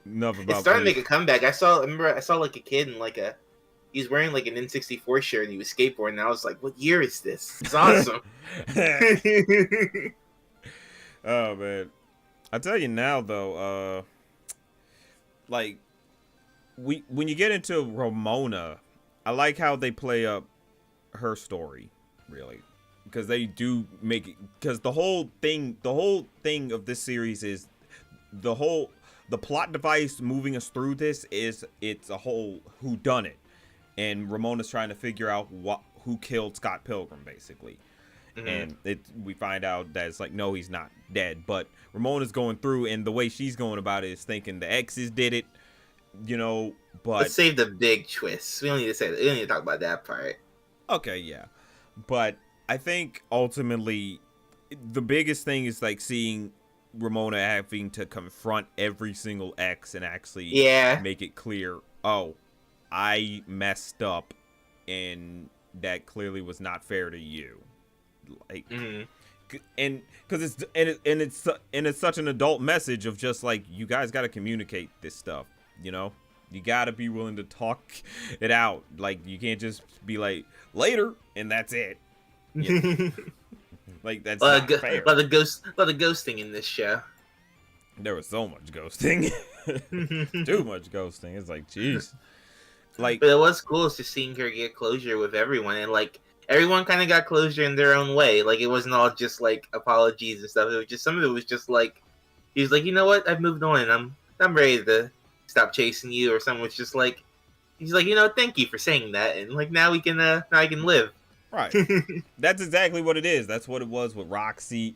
Enough about. It's starting to make a comeback. I saw like a kid in like he was wearing like an N64 shirt and he was skateboarding. And I was like, "What year is this? It's awesome." Oh man, I tell you now though, like when you get into Ramona, I like how they play up her story, really. Because they do make it. Because the whole thing of this series is the plot device moving us through this is it's a whole whodunit, and Ramona's trying to figure out who killed Scott Pilgrim basically, and we find out that it's like no, he's not dead, but Ramona's going through, and the way she's going about it is thinking the exes did it, you know. But let's save the big twist. We don't need to say that. We don't need to talk about that part. Okay, yeah, but. I think ultimately the biggest thing is like seeing Ramona having to confront every single ex and actually make it clear, oh, I messed up and that clearly was not fair to you. Like and cuz it's such an adult message of just like you guys got to communicate this stuff, you know? You got to be willing to talk it out. Like you can't just be like later and that's it. Yeah. Like that's not fair. A lot of ghosting in this show. There was so much ghosting. Too much ghosting. It's like, jeez. Like, but it was cool just seeing her get closure with everyone, and like everyone kind of got closure in their own way. Like it wasn't all just like apologies and stuff. It was just some of it was just like he was like, you know what, I've moved on, and I'm ready to stop chasing you. Or someone was just like, he's like, you know, thank you for saying that, and like now I can live. Right. That's exactly what it is. That's what it was with Roxy.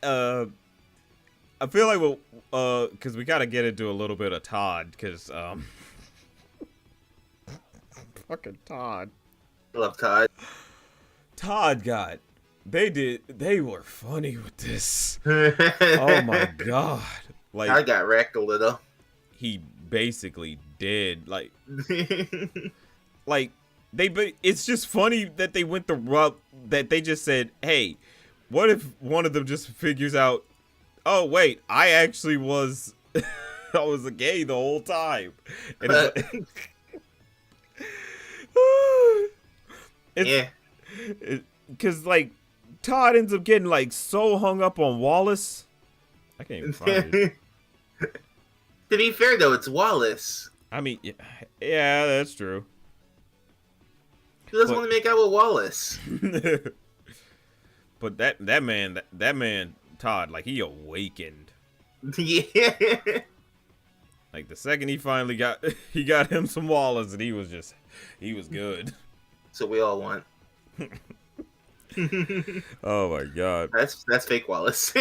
I feel like because we got to get into a little bit of Todd, because fucking Todd. I love Todd. Todd they were funny with this. Oh my god. Like I got wrecked a little. He basically did. Like it's just funny that they went the route that they just said, hey, what if one of them just figures out, oh wait, I actually was I was a gay the whole time. And yeah. Because like Todd ends up getting like so hung up on Wallace. I can't even find it. To be fair though, it's Wallace. I mean, yeah, that's true. Who doesn't want to make out with Wallace? But that man, Todd, like he awakened. Yeah. Like the second he finally got he got him some Wallace, and he was good. So we all want. Oh my god. That's fake Wallace.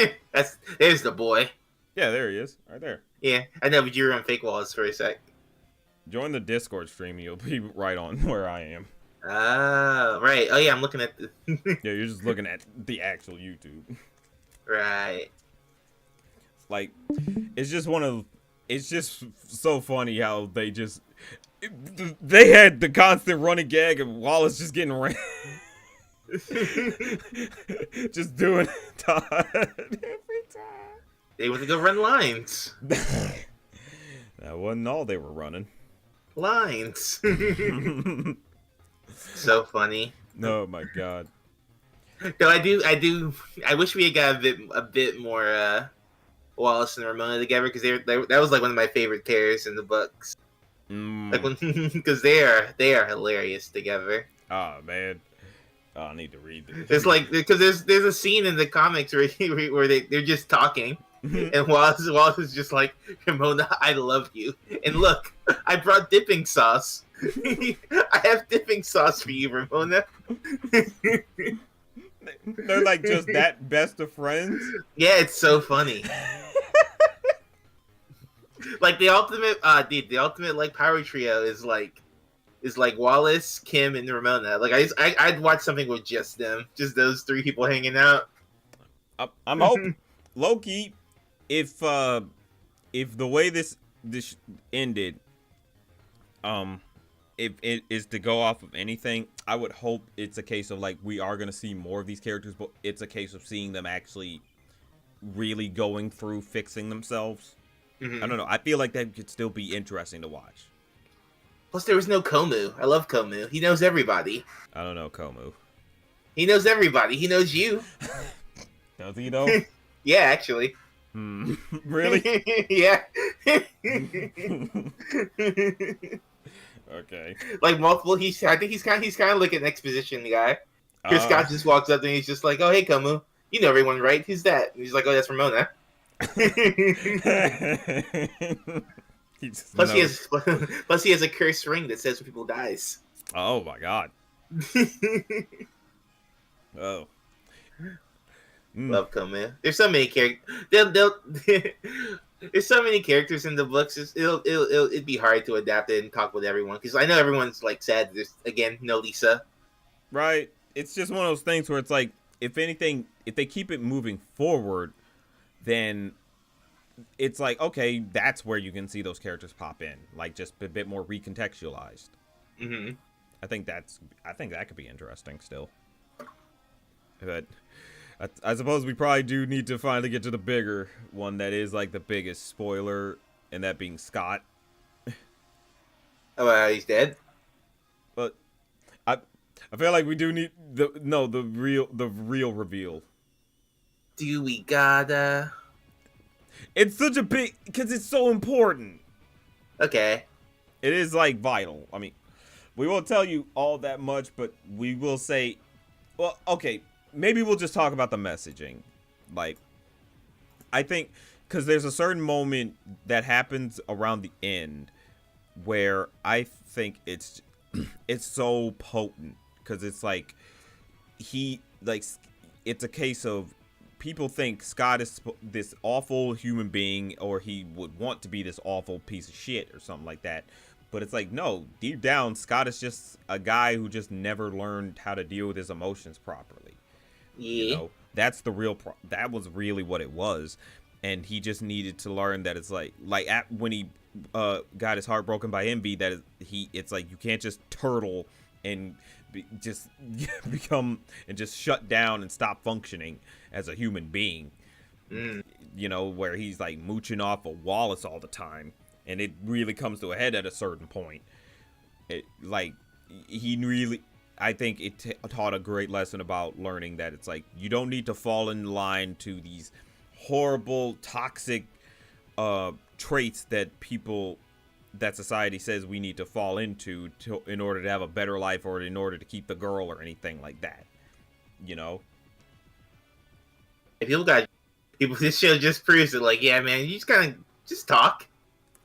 There's the boy. Yeah, there he is, right there. Yeah, I know, but you were on fake Wallace for a sec. Join the Discord stream, you'll be right on where I am. Right. Oh yeah, I'm looking at the. Yeah, you're just looking at the actual YouTube. Right. Like, it's just so funny how they had the constant running gag of Wallace just getting ran. Just doing it every time. They went to go run lines. That wasn't all they were running. Lines. So funny. Oh my god. No, I wish we had got a bit more Wallace and Ramona together, because that was like one of my favorite pairs in the books. Like because they are hilarious together. Oh man. Oh, I need to read this. It's like, because there's a scene in the comics where they're just talking, and Wallace is just like, Ramona, I love you, and look, I brought dipping sauce. I have dipping sauce for you, Ramona. They're like just that best of friends. Yeah, it's so funny. Like the ultimate, the ultimate like power trio is like Wallace, Kim, and Ramona. Like I'd watch something with just them, just those three people hanging out. I'm hoping, low-key, if the way this ended, if it is to go off of anything, I would hope it's a case of like we are gonna see more of these characters, but it's a case of seeing them actually really going through fixing themselves. I don't know. I feel like that could still be interesting to watch. Plus, there was no Komu. I love Komu. He knows everybody. I don't know Komu. He knows everybody. He knows you. Does he though? Yeah, actually. Really? Yeah. Okay. Like multiple. I think he's kind of like an exposition guy. Chris Scott just walks up and he's just like, "Oh, hey, Komu. You know everyone, right? Who's that?" And he's like, "Oh, that's Ramona." Plus he has a cursed ring that says when people dies. Oh my god. Oh. Love Komu. There's so many characters. There's so many characters in the books. It'd be hard to adapt it and talk with everyone, because I know everyone's like sad. There's again no Lisa. Right. It's just one of those things where it's like, if anything, if they keep it moving forward, then it's like, okay, that's where you can see those characters pop in, like just a bit more recontextualized. I think that could be interesting still. But I suppose we probably do need to finally get to the bigger one that is like the biggest spoiler, and that being Scott. Oh, he's dead. But I feel like we do need the real reveal. Do we gotta? It's such a big, because it's so important. Okay. It is like vital. I mean, we won't tell you all that much, but we will say, well, okay, maybe we'll just talk about the messaging. Like, I think, because there's a certain moment that happens around the end where I think it's so potent, because it's like it's a case of people think Scott is this awful human being, or he would want to be this awful piece of shit or something like that. But it's like, no, deep down, Scott is just a guy who just never learned how to deal with his emotions properly. Yeah. You know, that's the real that was really what it was. And he just needed to learn that it's like when he got his heart broken by Envy, that it's like you can't just turtle and just become and just shut down and stop functioning as a human being. You know, where he's like mooching off of Wallace all the time, and it really comes to a head at a certain point. I think it taught a great lesson about learning that it's like you don't need to fall in line to these horrible, toxic traits that society says we need to fall into in order to have a better life, or in order to keep the girl, or anything like that. You know? If people got People, this show just proves it. Like, yeah, man, you just kind of just talk.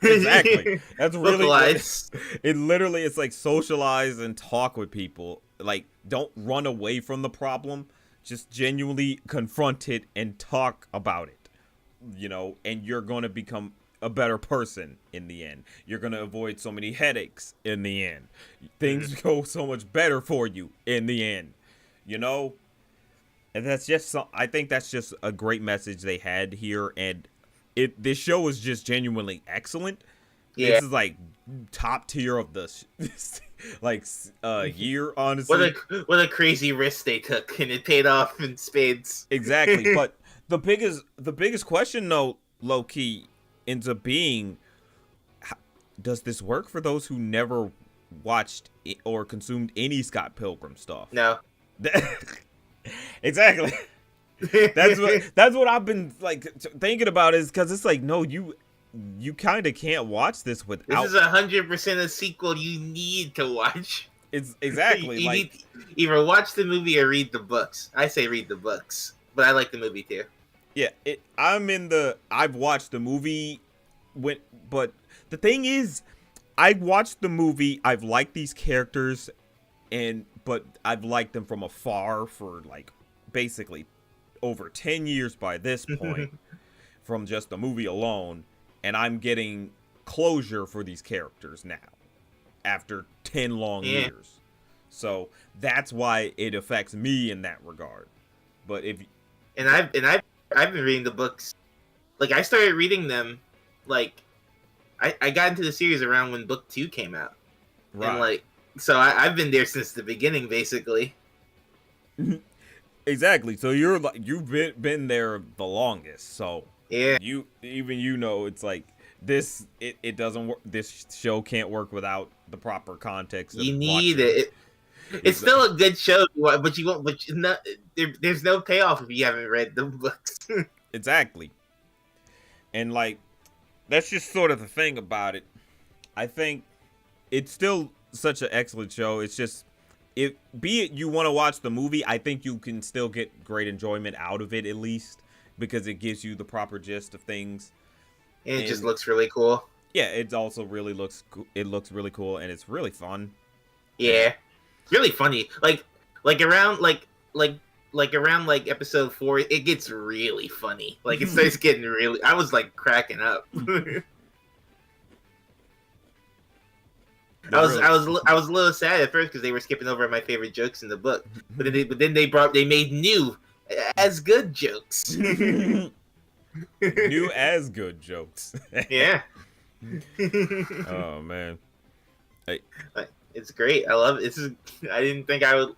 Exactly. That's really Vocalize. it. Literally, it's like socialize and talk with people. Like, don't run away from the problem. Just genuinely confront it and talk about it. You know, and you're gonna become a better person in the end. You're gonna avoid so many headaches in the end. Things go so much better for you in the end. You know, and that's just I think that's just a great message they had here, and this show is just genuinely excellent. Yeah. This is like top tier of the like year, honestly. What a crazy risk they took, and it paid off in spades. Exactly, but the biggest question though, low key, ends up being, does this work for those who never watched or consumed any Scott Pilgrim stuff? No. Exactly. That's what I've been like thinking about, is because it's like, no, you kind of can't watch this without. This is 100% a sequel you need to watch. It's exactly you like need either watch the movie or read the books. I say read the books, but I like the movie too. Yeah, I've watched the movie, but the thing is, I watched the movie. I've liked these characters, but I've liked them from afar for like basically over 10 years by this point from just the movie alone, and I'm getting closure for these characters now after 10 long years. So that's why it affects me in that regard. But I've been reading the books. Like, I started reading them, like, I got into the series around when book 2 came out. Right. And, like, so I've been there since the beginning, basically. Exactly. So you've been there the longest. So yeah, it's like this. It doesn't work. This show can't work without the proper context. You need it. It's still a good show, but you won't. But there's no payoff if you haven't read the books. Exactly. And like, that's just sort of the thing about it. I think it's still such an excellent show. It's just, be it you want to watch the movie, I think you can still get great enjoyment out of it, at least, because it gives you the proper gist of things. And it just looks really cool. Yeah, it also really looks really cool, and it's really fun. Yeah, really funny. Like around around episode 4, it gets really funny. Like, it starts getting really. I was like cracking up. I was a little sad at first because they were skipping over my favorite jokes in the book, but then they made new as good jokes. New as good jokes. Yeah. Oh man, it's great. I love it. I didn't think I would.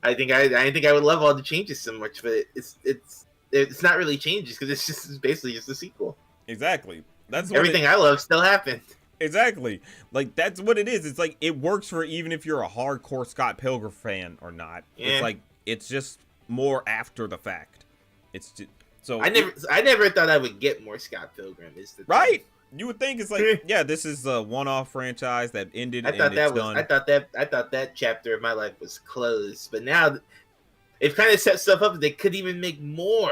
I didn't think I would love all the changes so much, but it's not really changes because it's basically just a sequel. Exactly. That's everything I love still happened. Exactly. Like, that's what it is. It's like, it works for even if you're a hardcore Scott Pilgrim fan or not. Yeah. It's like, it's just more after the fact. It's just, so I never thought I would get more Scott Pilgrim. Is the right? Thing. You would think it's like, yeah, this is a one-off franchise that ended. I thought that chapter of my life was closed, but now it kind of set stuff up that they could even make more.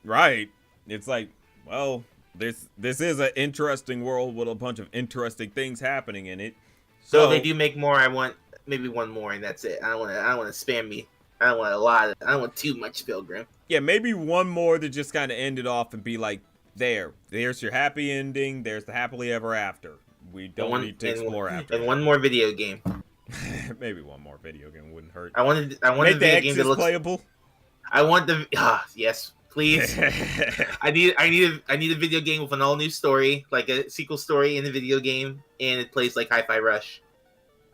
Right. It's like, well, this is an interesting world with a bunch of interesting things happening in it. So if they do make more, I want maybe one more, and that's it. I don't want to spam me. I don't want a lot. I don't want too much Pilgrim. Yeah, maybe one more to just kind of end it off and be like, there's your happy ending. There's the happily ever after. We don't need to explore after. And one more video game. Maybe one more video game wouldn't hurt. I want the video game that looks playable. I want the yes, please. I need a video game with an all new story, like a sequel story in the video game, and it plays like Hi-Fi Rush.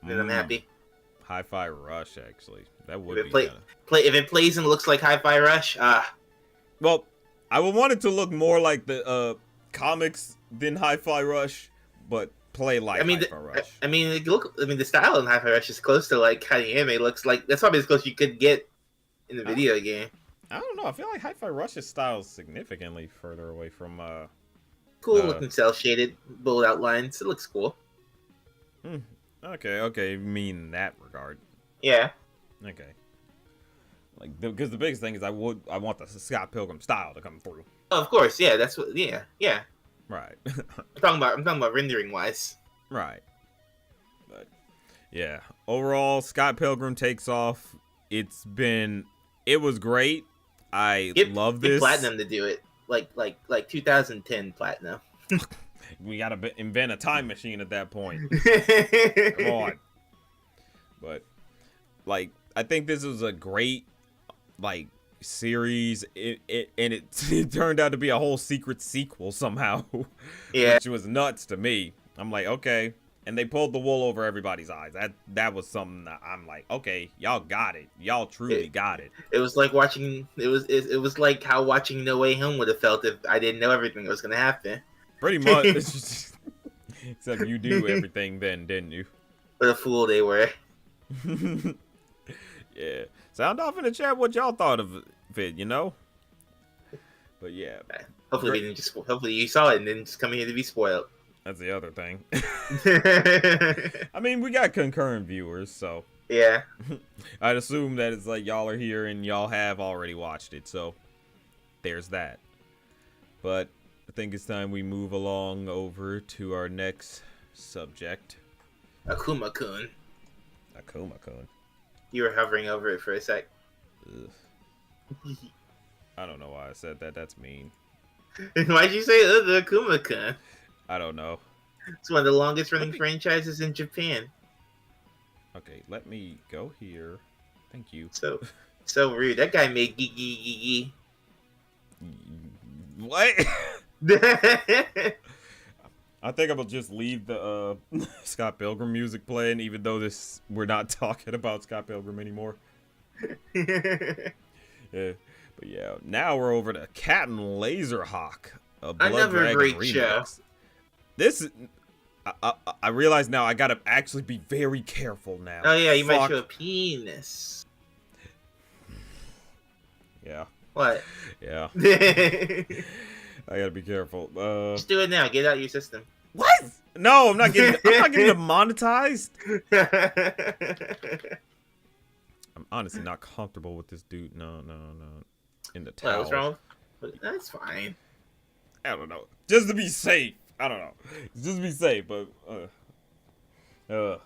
Then I'm happy. Hi-Fi Rush, actually, that would be if it plays and looks like Hi-Fi Rush. Well, I would want it to look more like the comics than Hi-Fi Rush, but play like Hi-Fi Rush. The style in Hi-Fi Rush is close to like how the anime looks like. That's probably as close you could get in the video game. I don't know. I feel like Hi-Fi Rush's style is significantly further away from cool looking cell shaded bullet outlines. It looks cool. Okay. You mean in that regard? Yeah. Okay. Like, because the biggest thing is I want the Scott Pilgrim style to come through. Oh, of course, yeah. That's what. Yeah, yeah. Right. I'm talking about rendering wise. Right. But yeah, overall, Scott Pilgrim takes off. It was great. I love this. Get Platinum to do it, like 2010 Platinum. We gotta invent a time machine at that point. Come on. But like, I think this was a great like series. It turned out to be a whole secret sequel somehow. Yeah, Which was nuts to me. I'm like, okay. And they pulled the wool over everybody's eyes. That was something that I'm like, okay, y'all got it. Y'all truly got it. It was like watching. It was like how watching No Way Home would have felt if I didn't know everything that was gonna happen. Pretty much. Except you do everything then, didn't you? What a fool they were. Yeah. Sound off in the chat what y'all thought of it, you know? But yeah. Hopefully we didn't hopefully you saw it and didn't just come here to be spoiled. That's the other thing. I mean, we got concurrent viewers, so yeah. I'd assume that it's like y'all are here and y'all have already watched it, so there's that. But I think it's time we move along over to our next subject. Akuma-kun. Akuma-kun. You were hovering over it for a sec. I don't know why I said that. That's mean. Why'd you say Akuma-kun? I don't know. It's one of the longest running franchises in Japan. Okay, let me go here. Thank you. So rude. That guy made Gigi. What? I think I'm gonna just leave the Scott Pilgrim music playing, even though we're not talking about Scott Pilgrim anymore. Yeah, but yeah, now we're over to Captain Laserhawk, a Blood Dragon remix. Show. This, I realize now I gotta actually be very careful now. Oh yeah, you might show a penis. Yeah. What? Yeah. I gotta be careful. Just do it now. Get it out of your system. What? No, I'm not getting demonetized. I'm honestly not comfortable with this dude. No. In the towel. What's wrong? That's fine. I don't know. Just to be safe. I don't know. Just to be safe, but the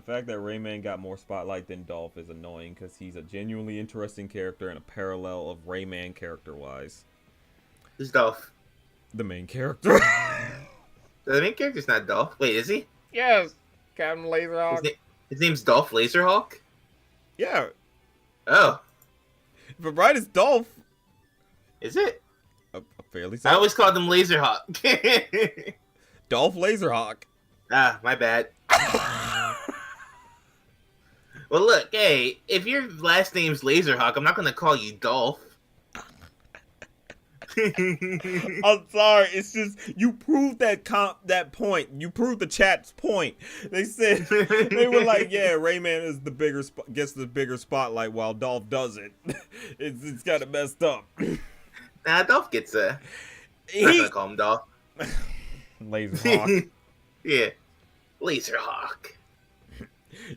fact that Rayman got more spotlight than Dolph is annoying because he's a genuinely interesting character and a parallel of Rayman character-wise. Who's Dolph? The main character. The main character's not Dolph. Wait, is he? Yes, Captain Laserhawk. His name's Dolph Laserhawk? Yeah. Oh. But right is Dolph. Is it? Fairly I always called him Laserhawk. Dolph Laserhawk. Ah, my bad. Well, look, hey, if your last name's Laserhawk, I'm not going to call you Dolph. I'm sorry. It's just you proved that point. You proved the chat's point. They said they were like, "Yeah, Rayman is gets the bigger spotlight while Dolph doesn't." It's kind of messed up. Nah, Dolph gets I'm not gonna call him Dolph. Laserhawk. Yeah, Laserhawk.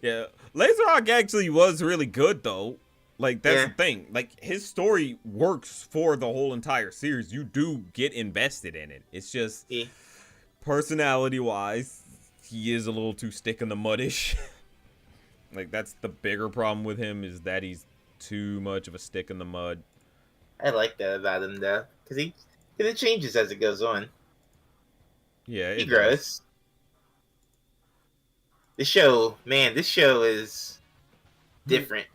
Yeah, Laserhawk actually was really good though. Like, that's the thing. Like, his story works for the whole entire series. You do get invested in it. It's just, personality-wise, he is a little too stick-in-the-mud-ish. Like, that's the bigger problem with him, is that he's too much of a stick-in-the-mud. I like that about him, though. Because it changes as it goes on. Yeah, he grows. This show is different.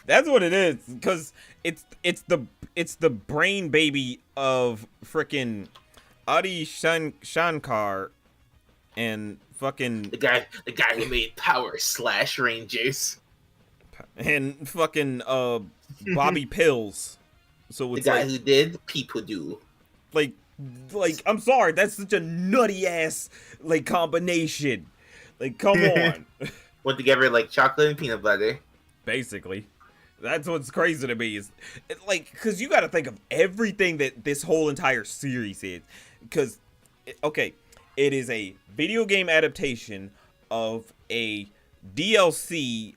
That's what it is, because it's the brain baby of frickin' Adi Shankar and fucking the guy who made Power / Rangers and fucking Bobby Pills. So it's the guy who did People Do. Like I'm sorry, that's such a nutty ass like combination. Like, come on. Went together like chocolate and peanut butter. Basically, that's what's crazy to me is like, because you got to think of everything that this whole entire series is. Because, okay, it is a video game adaptation of a DLC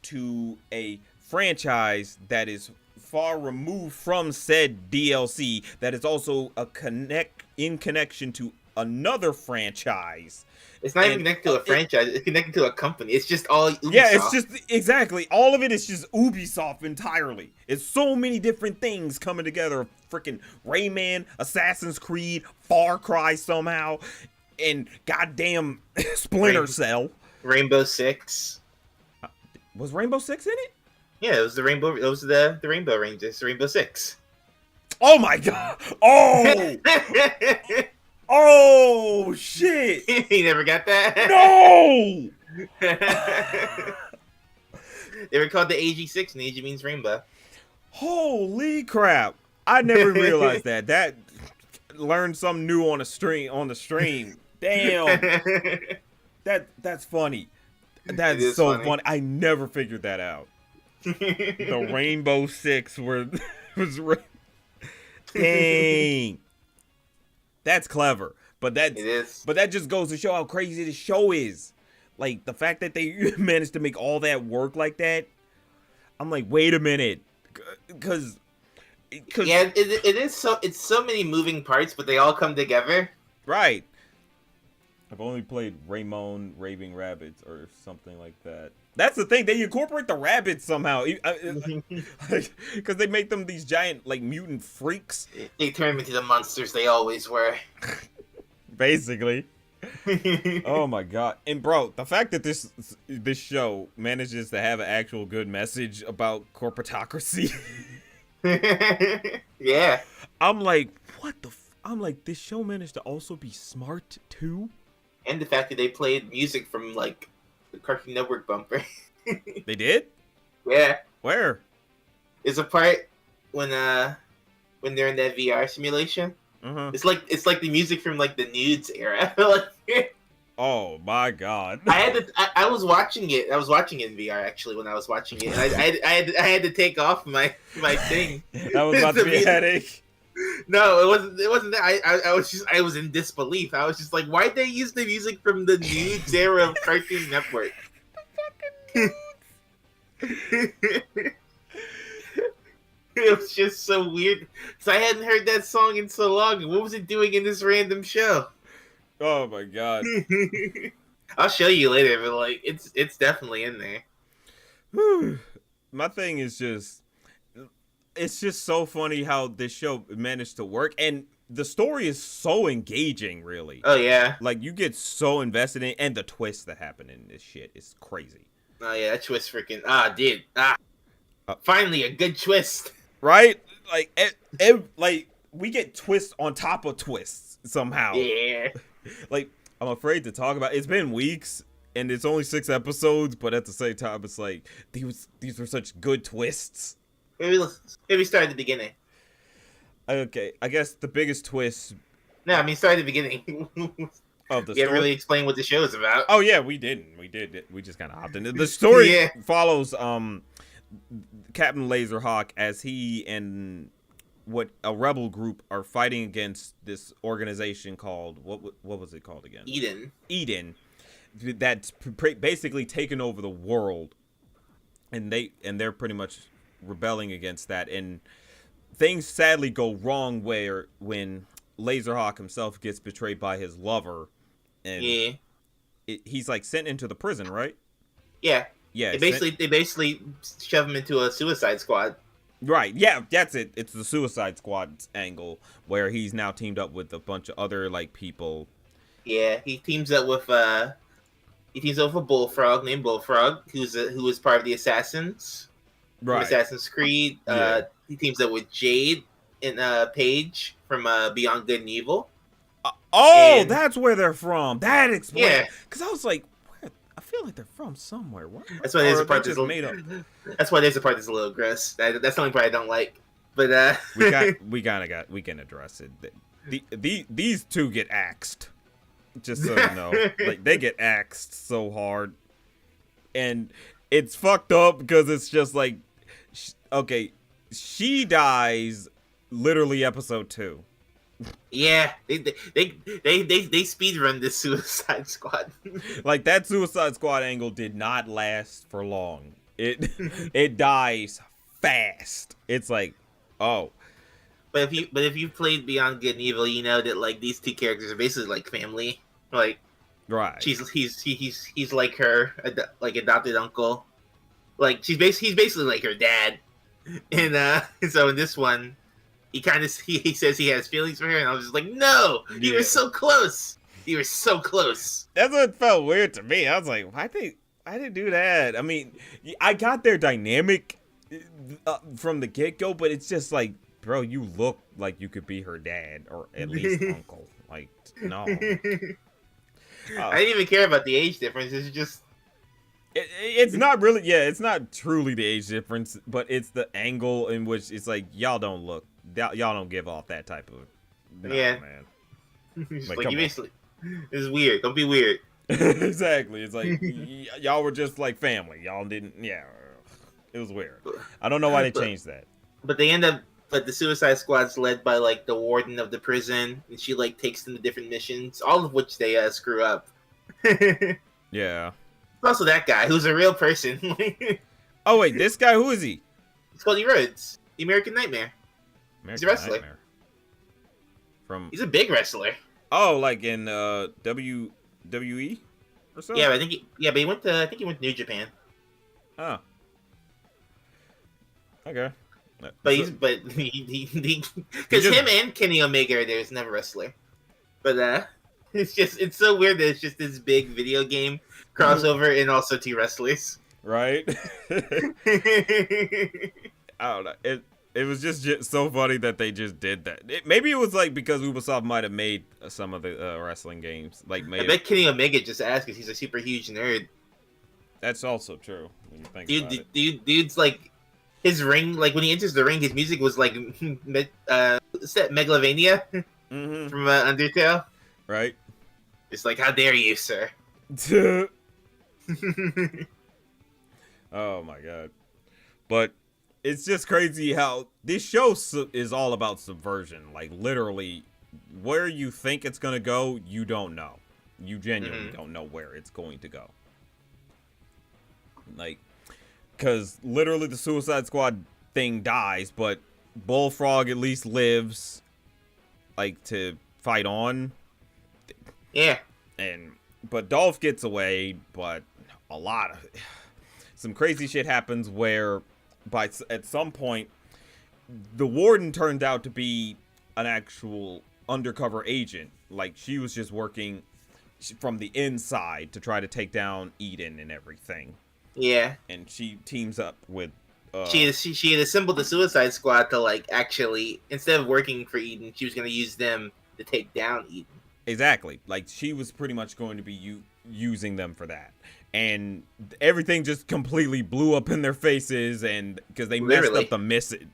to a franchise that is far removed from said DLC that is also in connection to another franchise. It's not even connected to a franchise. It's connected to a company. It's just all Ubisoft. Yeah, it's just exactly all of it is just Ubisoft entirely. It's so many different things coming together. Freaking Rayman, Assassin's Creed, Far Cry somehow, and goddamn Splinter Cell. Rainbow Six. Was Rainbow Six in it? Yeah, it was the Rainbow. It was the Rainbow Rangers. Rainbow Six. Oh my god! Oh. Oh shit! You never got that? No! They were called the AG6, and AG means rainbow. Holy crap! I never realized that. That learned something new on the stream. Damn. That's funny. That's so funny. I never figured that out. The Rainbow Six was dang. That's clever, but that just goes to show how crazy this show is. Like the fact that they managed to make all that work like that. I'm like, wait a minute, because yeah, it is so. It's so many moving parts, but they all come together. Right. I've only played Raymond Raving Rabbits or something like that. That's the thing. They incorporate the rabbits somehow. Because they make them these giant, like, mutant freaks. They turn them into the monsters they always were. Basically. Oh, my God. And, bro, the fact that this show manages to have an actual good message about corporatocracy. Yeah. I'm like, what the I'm like, this show managed to also be smart, too? And the fact that they played music from, like, the Cartoon Network bumper. They did? Yeah. Where? There's a part when they're in that VR simulation. Uh-huh. It's like the music from like the Nudes era. Like, oh my god! I was watching it. I was watching it in VR actually when I was watching it. And I had to take off my thing. That was about to be a headache. No, it wasn't that. I was in disbelief. I was just like, why'd they use the music from the Nudes era of Cartoon Network? It was just so weird because I hadn't heard that song in so long. And what was it doing in this random show? Oh my god! I'll show you later, but like, it's definitely in there. Whew. My thing is just, it's just so funny how this show managed to work, and the story is so engaging. Really. Oh yeah. Like you get so invested in, and the twists that happen in this shit is crazy. Oh yeah, that twist freaking dude finally a good twist. Right? Like, like we get twists on top of twists somehow. Yeah. Like, I'm afraid to talk about it. It's been weeks, and it's only 6 episodes, but at the same time, it's like, these were such good twists. Maybe start at the beginning. Okay, I guess the biggest twist... No, I mean, start at the beginning. Of the story? Can't really explain what the show is about. Oh, yeah, we didn't. We did. We just kind of hopped in. The story follows... Captain Laserhawk as he and what a rebel group are fighting against this organization called what was it called again? Eden. That's basically taken over the world, and they're pretty much rebelling against that. And things sadly go wrong when Laserhawk himself gets betrayed by his lover, and he's like sent into the prison, right? Yeah. Yeah, they basically shove him into a Suicide Squad. Right. Yeah, that's it. It's the Suicide Squad angle where he's now teamed up with a bunch of other like people. Yeah, he teams up with a bullfrog named Bullfrog, who is part of the Assassins. Right. From Assassin's Creed. Yeah. He teams up with Jade and Paige from Beyond Good and Evil. That's where they're from. That explains. Yeah. Because I was like, I feel like they're from somewhere. What? That's why there's a part that's made up. That's why there's a part that's a little gross. That's the only part I don't like. But we can address it. These two get axed. Just so you know, like they get axed so hard, and it's fucked up because it's just like, okay, she dies literally episode 2. Yeah, they speed run this Suicide Squad. Like that Suicide Squad angle did not last for long. It dies fast. It's like, oh, But if you played Beyond Good and Evil, you know that like these two characters are basically like family. Like right. he's like her like adopted uncle. Like he's basically like her dad. And so in this one, he says he has feelings for her, and I was just like, no, you were so close. You were so close. That's what felt weird to me. I was like, why they do that? I mean, I got their dynamic from the get go, but it's just like, bro, you look like you could be her dad or at least uncle. Like, no. I didn't even care about the age difference. It's just. It's not really, it's not truly the age difference, but it's the angle in which it's like, y'all don't give off that type of. No, man. Like you basically. It's weird. Don't be weird. Exactly. It's like y'all were just like family. Y'all didn't. Yeah, it was weird. I don't know why they changed that. But they end up. But the Suicide Squad's led by like the warden of the prison, and she like takes them to different missions, all of which they screw up. Yeah. Also, that guy who's a real person. Oh wait, this guy, who is he? It's Cody Rhodes, the American Nightmare. He's a wrestler. Nightmare. He's a big wrestler. Oh, like in WWE or something? Yeah, but he went to New Japan. Oh. Okay. But because him and Kenny Omega, there's never wrestler. But it's so weird that it's just this big video game crossover and also two wrestlers. Right? I don't know. It was just so funny that they just did that. Maybe it was like because Ubisoft might have made some of the wrestling games. Like, I bet Kenny Omega just asked because he's a super huge nerd. That's also true when you think about it. Dude's like his ring. Like when he enters the ring, his music was like what's that, Megalovania from Undertale. Right. It's like, how dare you, sir? Oh my god. But it's just crazy how this show is all about subversion. Like, literally, where you think it's going to go, you don't know. You genuinely don't know where it's going to go. Like, because literally the Suicide Squad thing dies, but Bullfrog at least lives, like, to fight on. Yeah. But Dolph gets away, but some crazy shit happens where at some point the warden turned out to be an actual undercover agent. Like, she was just working from the inside to try to take down Eden and everything. Yeah. And she teams up with she had assembled the Suicide Squad to like actually, instead of working for Eden, she was going to use them to take down Eden. Exactly. Like, she was pretty much going to be using them for that. And everything just completely blew up in their faces, and because they messed up the mission.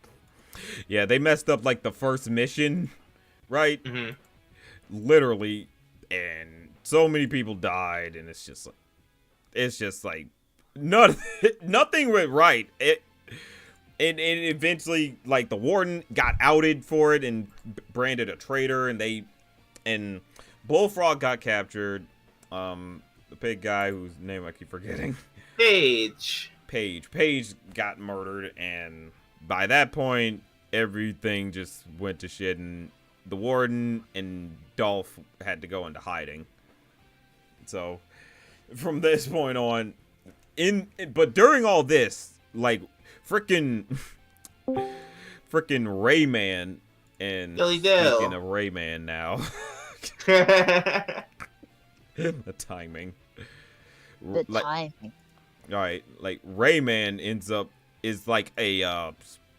Yeah, they messed up like the first mission, right? Mm-hmm. Literally, and so many people died, and it's just like nothing went right. And eventually, like, the warden got outed for it and branded a traitor, and Bullfrog got captured. The pig guy whose name I keep forgetting. Paige got murdered, and by that point, everything just went to shit, and the warden and Dolph had to go into hiding. So, from this point on, but during all this, like, freaking Rayman, and speaking of Rayman now. The timing. Timing. All right, like, Rayman is like a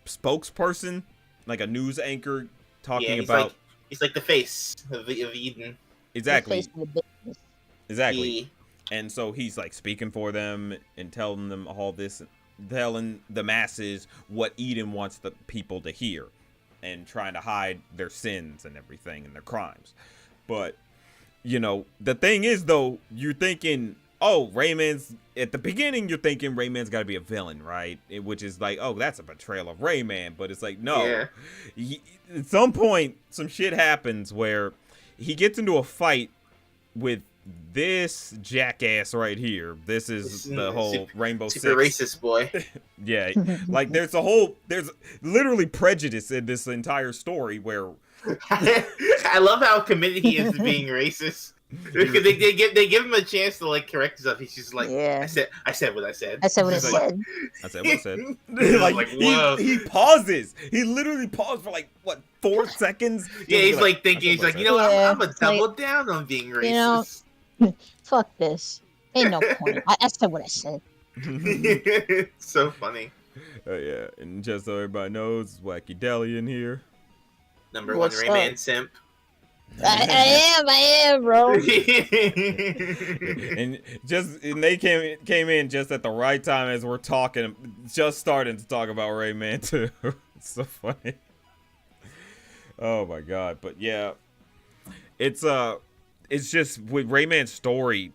spokesperson, like a news anchor talking about. He's like the face of Eden. Exactly. The face of the business. Exactly. And so he's like speaking for them and telling them all this, telling the masses what Eden wants the people to hear, and trying to hide their sins and everything and their crimes. But, you know, the thing is, though, you're thinking, oh, at the beginning, you're thinking Rayman's got to be a villain, right? Which is like, oh, that's a betrayal of Rayman. But it's like, no. Yeah. At some point, some shit happens where he gets into a fight with this jackass right here. This is the whole Rainbow super Six. racist boy. Yeah, like there's literally prejudice in this entire story where I love how committed he is to being racist. Because they give him a chance to like correct himself. He's just like, Yeah. I said what I said. I said what I He's like- said. I said what I said. Like, like whoa. he pauses. He literally paused for like what 4 seconds. Yeah, he's like "I thinking. said He's what I like, you know, Yeah, I'm gonna it's like, double down on being you know, racist. Fuck this. Ain't no point. I said what I said. said." So funny. Yeah, and just so everybody knows, Wacky Deli in here. Number What's one up? Rayman simp. I am, bro. And they came in just at the right time as we're talking, just starting to talk about Rayman too. It's so funny. Oh my god! But yeah, it's just with Rayman's story,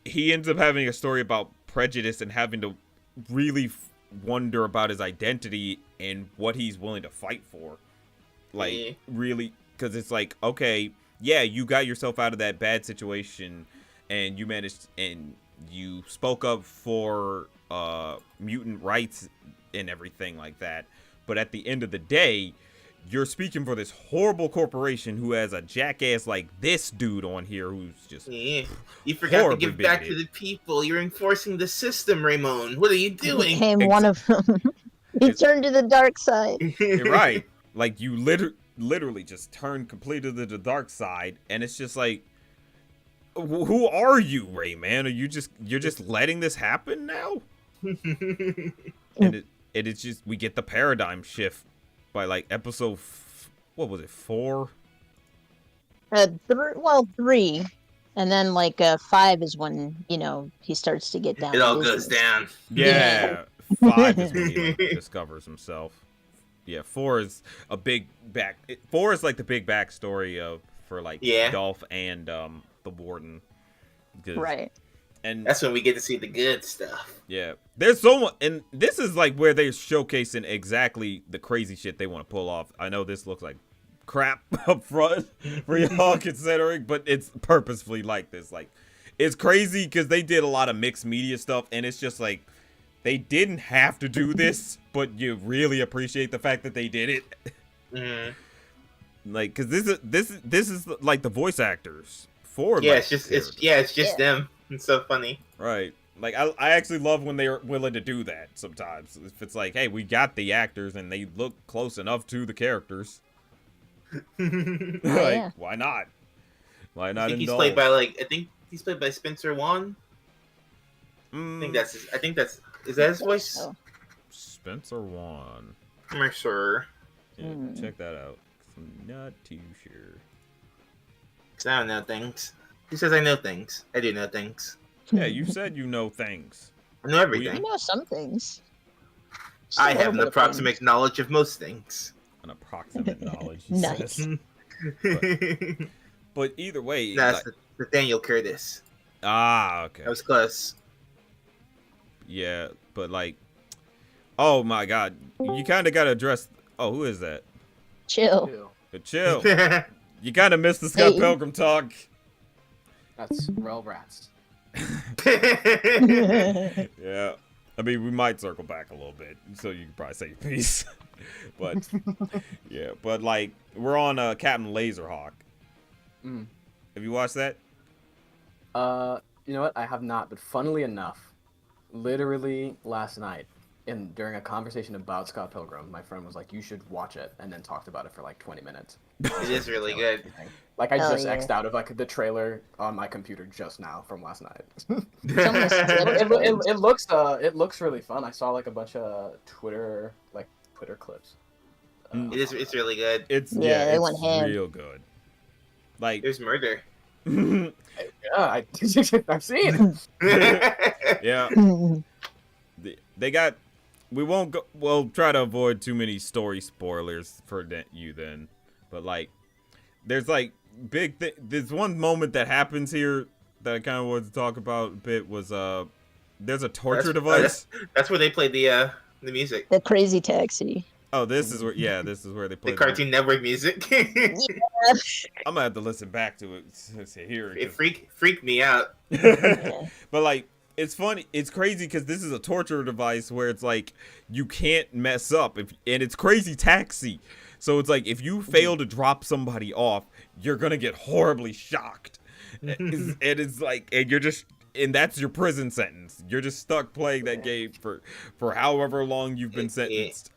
he ends up having a story about prejudice and having to really wonder about his identity and what he's willing to fight for. Like Yeah. really, because it's like, okay, yeah, you got yourself out of that bad situation and you managed and you spoke up for mutant rights and everything like that, but at the end of the day, you're speaking for this horrible corporation who has a jackass like this dude on here who's just Yeah. You forgot to horribly give back to bigoted. the people. You're enforcing the system, Raymond. What are you He doing? became one of them. He turned to the dark side. You're right. Like you literally just turned completely to the dark side, and it's just like, who are you, Rayman? You're just letting this happen now? And it's just we get the paradigm shift by like episode what was it 4? 3, and then like 5 is when he starts to get down. It to all business. goes down. Yeah, 5 is when he like, discovers himself. Yeah, 4 is a big 4 is like the big backstory for like Yeah. Dolph and the Warden. 'Cause- Right. And That's when we get to see the good stuff. yeah, there's so much, and this is like where they're showcasing exactly the crazy shit they want to pull off. I know this looks like crap up front for y'all considering, but it's purposefully like this. Like, it's crazy because they did a lot of mixed media stuff, and it's just like they didn't have to do this, but you really appreciate the fact that they did it. Mhm. Like, because this is like the voice actors for Yeah, like, it's just Yeah. them. It's so funny. right. Like, I actually love when they're willing to do that sometimes. If it's like, hey, we got the actors and they look close enough to the characters. Like, yeah. why not? Why I not think he's indulge? played by he's played by Spencer Wan. I think that's is that his voice? So, Spencer Wan. I'm sure. Yeah, Hmm. check that out. 'Cause I'm not too sure. 'Cause I don't know things. He says I know things. I do know things. Yeah, you said you know things. I know I everything. know some things. Just I a have little an bit of approximate knowledge of most things. An approximate knowledge. He Nice. says. That's But either way, like, Nathaniel Curtis. okay. That was close. Yeah, but like, oh my god, you kind of got to address. Oh, who is that? Chill. Ew. Chill. You kind of missed the Scott Hey. Pilgrim talk. That's Rel Rats. Yeah. I mean, we might circle back a little bit, so you can probably say your piece. But, yeah. But, like, we're on Captain Laserhawk. Mm. Have you watched that? You know what? I have not, but funnily enough, literally last night, during a conversation about Scott Pilgrim, my friend was like, "You should watch it," and then talked about it for like 20 minutes. It is really good. Like I Hell just yeah. X'd out of like the trailer on my computer just now from last night. almost it looks really fun. I saw like a bunch of Twitter clips. It's really good. It's, Yeah, they it's went ham. real good. Like, There's murder. Yeah, I've seen it. yeah. They got. We won't go. We'll try to avoid too many story spoilers for you then. But like, there's like there's one moment that happens here that I kind of wanted to talk about a bit. Was there's a torture device. That's where they played the music. The crazy taxi. Oh, this is where they The play Cartoon Network music. I'm gonna have to listen back to it to hear It it. freaked me out. But like, it's funny, it's crazy because this is a torture device where it's like you can't mess up, and it's crazy taxi. So it's like if you fail to drop somebody off, you're gonna get horribly shocked, and it's like, and that's your prison sentence. You're just stuck playing that game for however long you've been sentenced.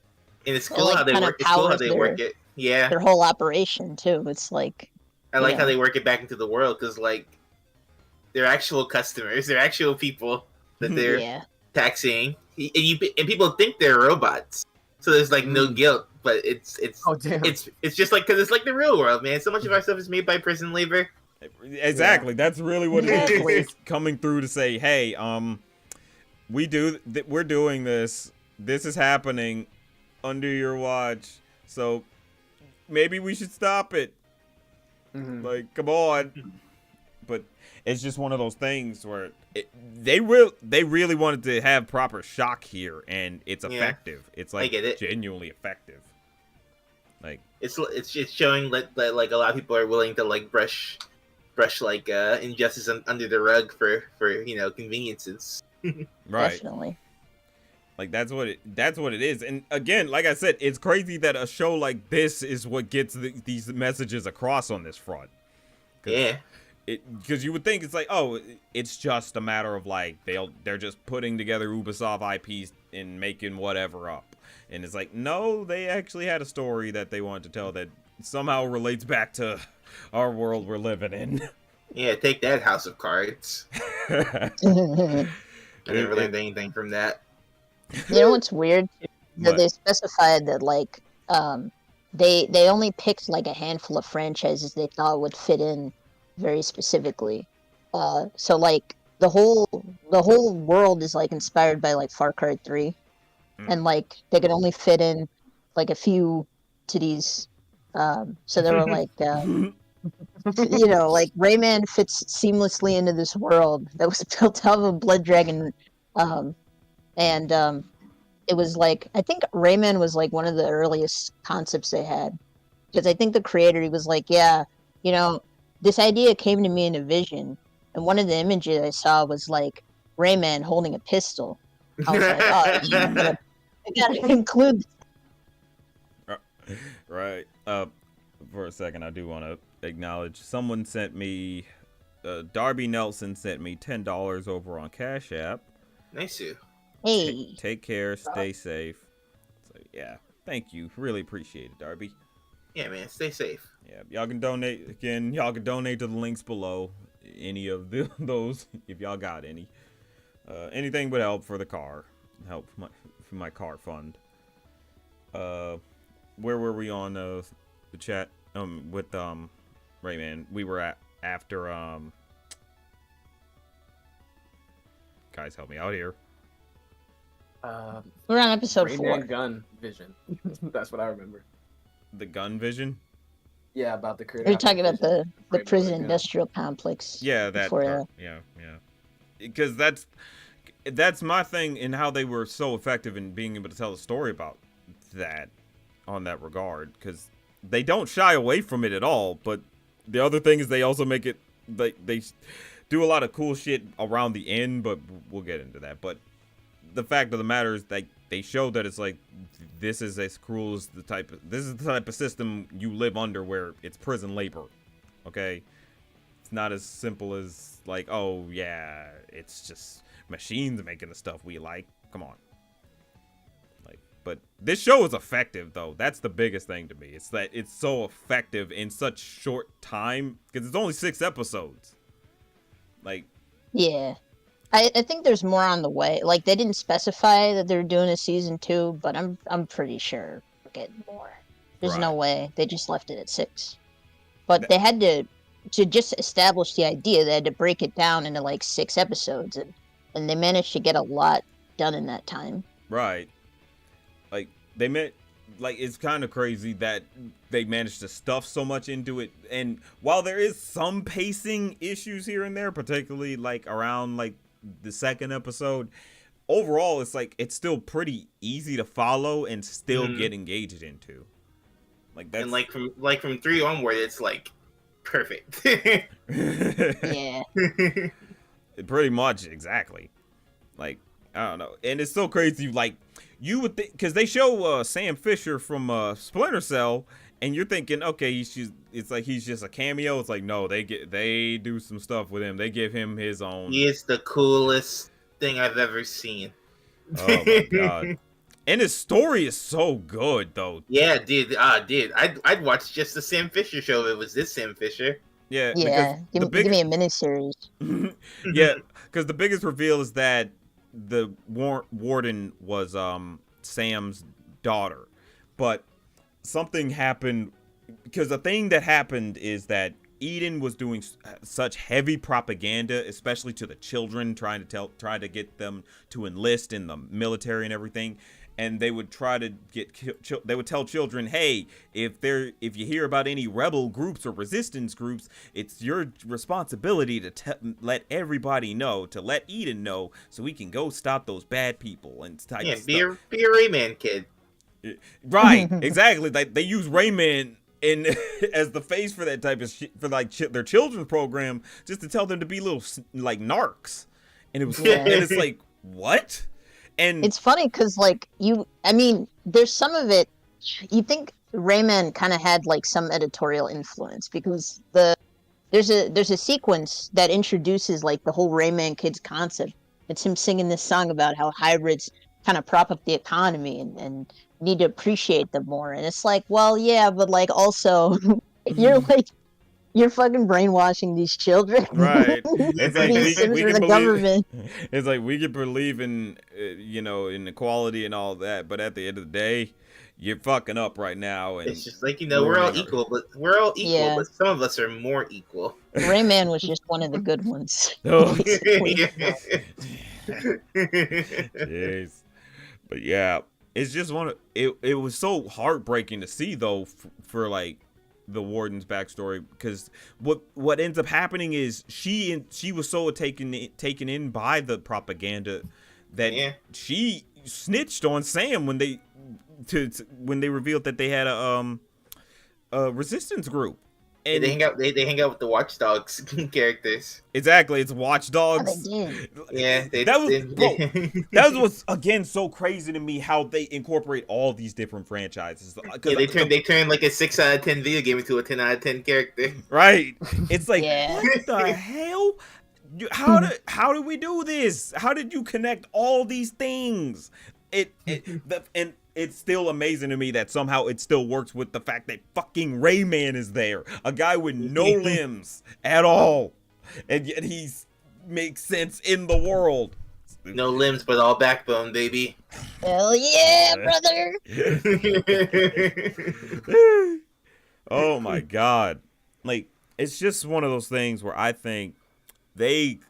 And it's It, cool like, how they kinda work. It's cool how powers they work it. Yeah, their whole operation too. It's like I like how Yeah. they work it back into the world because like they're actual customers, they're actual people that they're yeah. taxiing, and people think they're robots, so there's like no guilt. But it's Oh damn. it's just like because it's like the real world, man. So much of our stuff is made by prison labor. Exactly. That's really what it is. Exactly. It's coming through to say, hey, we're doing this. This is happening under your watch. So maybe we should stop it. Like, come on. But it's just one of those things where they really wanted to have proper shock here, and it's effective. It's like genuinely effective. Like it's showing that like a lot of people are willing to like brush like injustice under the rug for conveniences. Right. Definitely. Like that's what it is. And again, like I said, it's crazy that a show like this is what gets these messages across on this front. Yeah. Because you would think it's like, oh, it's just a matter of like they're just putting together Ubisoft IPs and making whatever up. And it's like, no, they actually had a story that they wanted to tell that somehow relates back to our world we're living in. Yeah, take that, House of Cards. I never learned anything from that. You know what's weird? That What? they specified that like they only picked like a handful of franchises they thought would fit in very specifically. So like the whole world is like inspired by like Far Cry 3, and like they could only fit in like a few cities. So they were like, like Rayman fits seamlessly into this world that was built out of a blood dragon, and it was like I think Rayman was like one of the earliest concepts they had, because I think the creator, he was like, yeah, this idea came to me in a vision, and one of the images I saw was like Rayman holding a pistol. I was like, oh, I gotta include this. Right. For a second, I do want to acknowledge someone sent me, Darby Nelson sent me $10 over on Cash App. Nice. Hey, Take care, stay safe. So yeah, thank you. Really appreciate it, Darby. Yeah, man, stay safe. Yeah, y'all can donate again. Y'all can donate to the links below. Any of those, if y'all got any. Anything would help for the car. Help for my car fund. Where were we on the chat? With Rayman. We were at after guys, help me out here. we're on episode Rayman 4. gun vision. That's what I remember. The gun vision. Yeah, about the creator. We're talking about the Rayman prison gun. industrial complex. Yeah, that before part. Yeah. Because that's my thing in how they were so effective in being able to tell a story about that on that regard, because they don't shy away from it at all. But the other thing is they also make it they do a lot of cool shit around the end, but we'll get into that. But the fact of the matter is that they show that it's like this is as cruel as the type of system you live under, where it's prison labor. Okay, it's not as simple as like, oh yeah, it's just machines making the stuff we like. Come on. But this show is effective, though. That's the biggest thing to me. It's that it's so effective in such short time, because it's only 6 episodes. Like, Yeah. I think there's more on the way. Like, they didn't specify that they're doing a season 2, but I'm pretty sure we're getting more. There's no way. They just left it at 6. But they had to just establish the idea, they had to break it down into like 6 episodes, and they managed to get a lot done in that time. right. Like, it's kind of crazy that they managed to stuff so much into it. And while there is some pacing issues here and there, particularly like around like the 2nd episode, overall, it's like it's still pretty easy to follow and still Mhm. get engaged into. Like that's And from 3 onward, it's like perfect. Yeah. pretty much exactly. Like I don't know, and it's so crazy. Like you would think because they show Sam Fisher from Splinter Cell, and you're thinking, okay, it's like he's just a cameo. It's like no, they do some stuff with him. They give him his own. He is the coolest thing I've ever seen. Oh my god. And his story is so good though. Yeah, dude. Dude, I'd watch just the Sam Fisher show if it was this Sam Fisher. Yeah, Yeah. because Give me a miniseries. yeah, because the biggest reveal is that the warden was Sam's daughter, but something happened because the thing that happened is that Eden was doing such heavy propaganda, especially to the children, trying to get them to enlist in the military and everything. And they would try to they would tell children, hey, if you hear about any rebel groups or resistance groups, it's your responsibility to let everybody know, to let Eden know, so we can go stop those bad people and type Yeah, stuff. be a Rayman kid. Right, exactly. They use Rayman as the face for that type of shit, for like their children's program, just to tell them to be little like narcs. And it was Yeah. and it's like, what? And It's funny because, like, there's some of it. You think Rayman kind of had like some editorial influence because there's a sequence that introduces like the whole Rayman Kids concept. It's him singing this song about how hybrids kind of prop up the economy and need to appreciate them more. And it's like, well, yeah, but like also you're fucking brainwashing these children. right, it's like Being citizens we of can the believe. government. It's like we can believe in in equality and all that, but at the end of the day, you're fucking up right now. And It's just like, we're all equal, but Yeah. but some of us are more equal. Rayman was just one of the good ones. Oh. basically. Jeez. But yeah, it's just it was so heartbreaking to see though for like the warden's backstory, because what ends up happening is she was so taken in by the propaganda that she snitched on Sam when they revealed that they had a resistance group. And they hang out. They hang out with the Watchdogs characters. Exactly, it's Watchdogs. Yeah, That was what's again so crazy to me, how they incorporate all these different franchises. Yeah, they turn like a 6 out of 10 video game into a 10 out of 10 character. Right? It's like, Yeah. what the hell? How did we do this? How did you connect all these things? And it's still amazing to me that somehow it still works with the fact that fucking Rayman is there, a guy with no limbs at all, and yet he makes sense in the world. No limbs, but all backbone, baby. Hell yeah, brother! Oh my god. Like, it's just one of those things where I think they've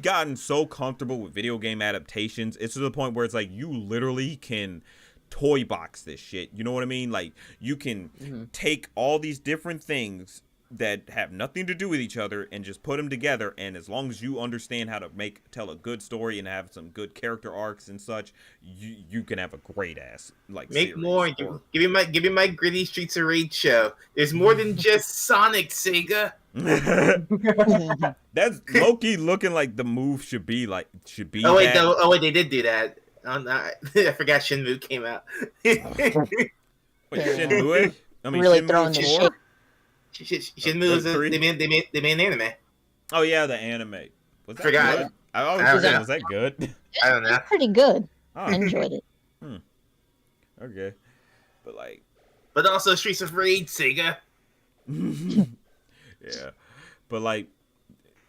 gotten so comfortable with video game adaptations. It's to the point where it's like you literally can toy box this shit. You know what I mean? Like, you can take all these different things that have nothing to do with each other and just put them together, and as long as you understand how to tell a good story and have some good character arcs and such, you can have a great ass make more. Give me my gritty Streets of Rage show. There's more than just Sonic, Sega. That's low-key looking like the move should be. Oh wait, they did do that. I forgot Shenmue came out. Wait, Shenmue? I mean, Really Shenmue throwing the 4? Shenmue is they made an anime. Oh yeah, the anime. Was that Forgot. good? I always I was don't know. that good? I don't know. It's pretty good. Oh, I enjoyed it. okay, But also Streets of Rage, Sega. yeah, but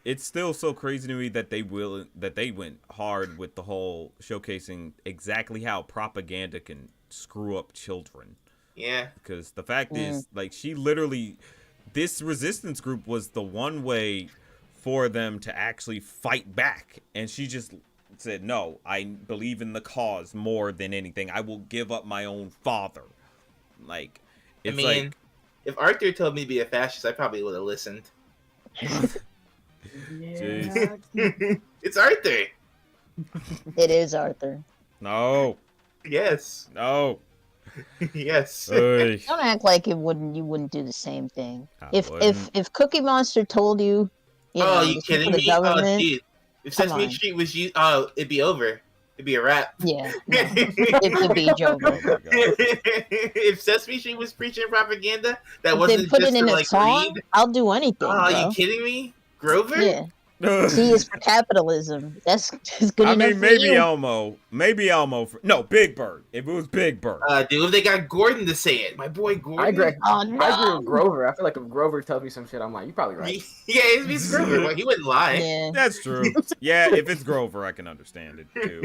it's still so crazy to me that they went hard with the whole showcasing exactly how propaganda can screw up children. Yeah. Because the fact is, she literally, this resistance group was the one way for them to actually fight back. And she just said, no, I believe in the cause more than anything. I will give up my own father. If Arthur told me to be a fascist, I probably would have listened. Jeez. It's Arthur. It is Arthur. No. Yes. No. Yes. Hey. Don't act like you wouldn't do the same thing. I If wouldn't. Cookie Monster told you, you Oh, know, you this is kidding for the me? Oh, government, dude. If come Sesame on. Street was you, oh, it'd be over. It'd be a wrap. Yeah, no, it'd be Oh over. my god. If Sesame Street was preaching propaganda that If they wasn't put just it to in a like song, read, I'll do anything, oh, are you bro. kidding me? Grover? Yeah. C is for capitalism. That's good I enough mean, for maybe you. Elmo. Maybe Elmo. No, Big Bird. If it was Big Bird. Dude, if they got Gordon to say it, my boy Gordon. I agree. Oh no. I agree with Grover. I feel like if Grover tells me some shit, I'm like, you're probably right. Yeah, it's Grover. Well, he wouldn't lie. Yeah. That's true. Yeah, if it's Grover, I can understand it too.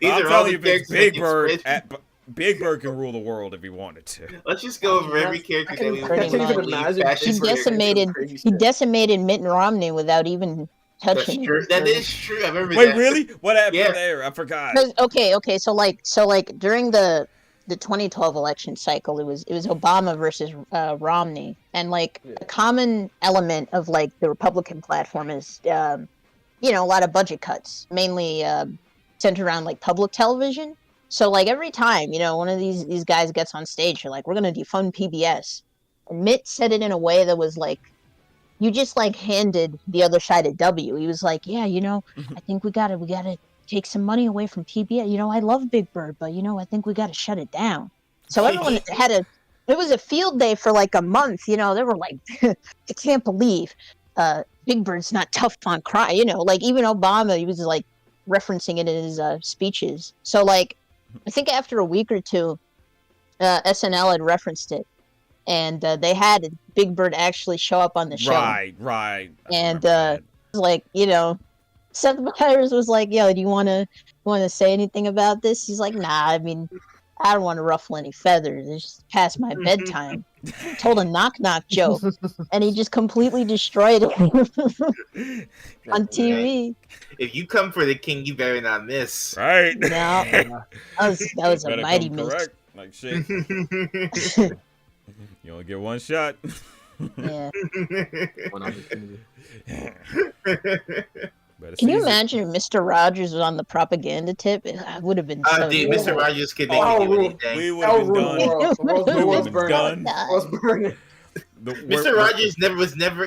These I'm are all telling you, the if it's characters Big that Bird, get Big Bird can rule the world if he wanted to. Let's just go over every character that we Pretty believe much. fascist He characters. decimated. He decimated Mitt Romney without even That's touching true. him. That is true. I remember Wait, that. really? What happened Yeah. there? I forgot. Okay. So like during the 2012 election cycle, it was Obama versus Romney, and like a common element of like the Republican platform is a lot of budget cuts, mainly centered around like public television. So like every time one of these guys gets on stage, you're like, we're gonna defund PBS, and Mitt said it in a way that was like, you just like handed the other side a W. He was like, yeah, I think we gotta take some money away from PBS. I love Big Bird, but I think we gotta shut it down. So everyone it was a field day for like a month. They were like, I can't believe Big Bird's not tough on crime. Like even Obama, he was like referencing it in his speeches. So like, I think after a week or two, SNL had referenced it. And they had Big Bird actually show up on the show. Right. And like, Seth Meyers was like, yo, do you want to say anything about this? He's like, nah, I mean, I don't want to ruffle any feathers. It's just past my bedtime. Told a knock-knock joke, and he just completely destroyed it on TV. If you come for the king, you better not miss. Right. No, that was a Better mighty come miss. correct. Like shit. You only get one shot. Yeah. One opportunity. Can you imagine if Mr. Rogers was on the propaganda tip? It would have been so Dude, good. Mr. Rogers could make me do anything. We would have been done. We would've been done. Mr. Rogers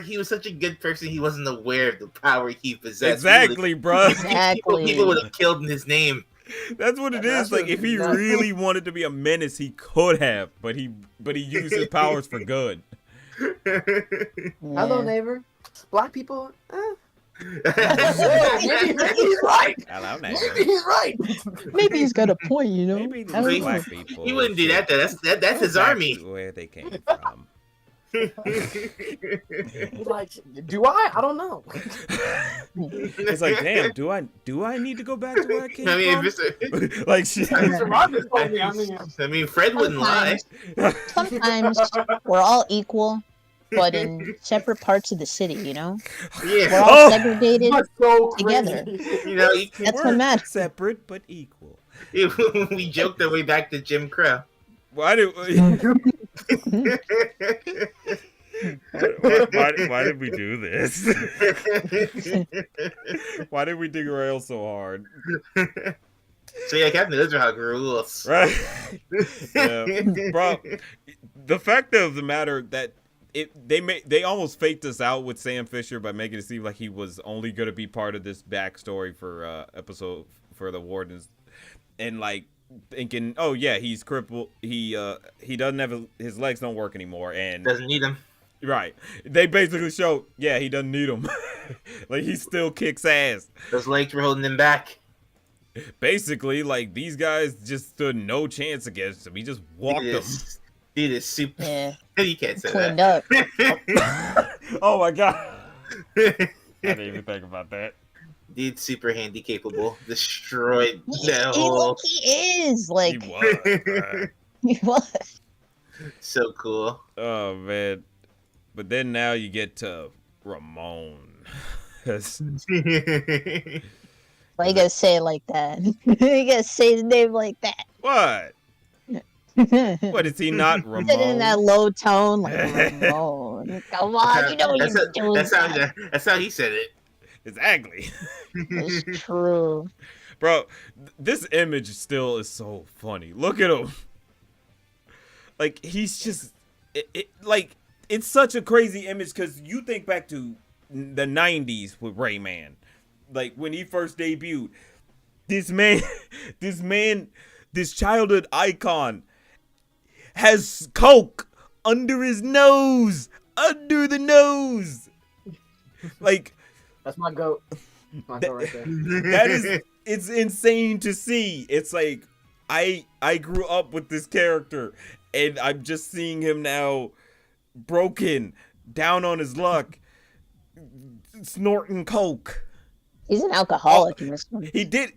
he was such a good person, he wasn't aware of the power he possessed. Exactly, bro. Exactly. People would have killed in his name. That's what it is. Like if he really wanted to be a menace, he could have, but he used his powers for good. Hello, neighbor. Black people. Maybe he's right. Hello, Maybe he's right. Maybe he's got a point, Maybe I don't these know. black people. He wouldn't do that though. That's his Back army. to where they came from. Like, do I? I don't know. It's like, damn, do I need to go back to where I came I mean, from? Mr. Like shit. Mr. Rogers told me. I mean, Fred wouldn't lie. Sometimes we're all equal, but in separate parts of the city, Yeah. We're all segregated That's so together. crazy. That's what matters. Separate but equal. We joked our way back to Jim Crow. Why did why did we do this? Why did we derail so hard? So yeah, Captain Laserhawk rules. Right? Yeah. Bro, the fact of the matter that they almost faked us out with Sam Fisher by making it seem like he was only going to be part of this backstory for episode for the Wardens, and like thinking, oh yeah, he's crippled. He doesn't have his legs don't work anymore, and Doesn't need him. right. They basically show, yeah, he doesn't need him. Like he still kicks ass. Those legs were holding him back. Basically, like these guys just stood no chance against him. He just walked them. Dude is super. Yeah, You can't say cleaned that. up. Oh my god. I didn't even think about that. Dude's super handy capable. Destroyed that He whole. is like He was. Bruh. he was. So cool. Oh man. But then now you get to Ramon. Why you gotta say it like that? You gotta say his name like that. What? What What is he not Ramon? Said it in that low tone, like Ramon. Come on, you know what you're doing. That's how he said it. Exactly. It's true. Bro, this image still is so funny. Look at him. Like, he's just... like, it's such a crazy image because you think back to the 90s with Rayman. Like, when he first debuted. This childhood icon has coke under his nose. Under the nose. Like... That's my goat. My goat right there. That is... It's insane to see. It's like, I grew up with this character, and I'm just seeing him now broken, down on his luck, snorting coke. He's an alcoholic in this one. He did.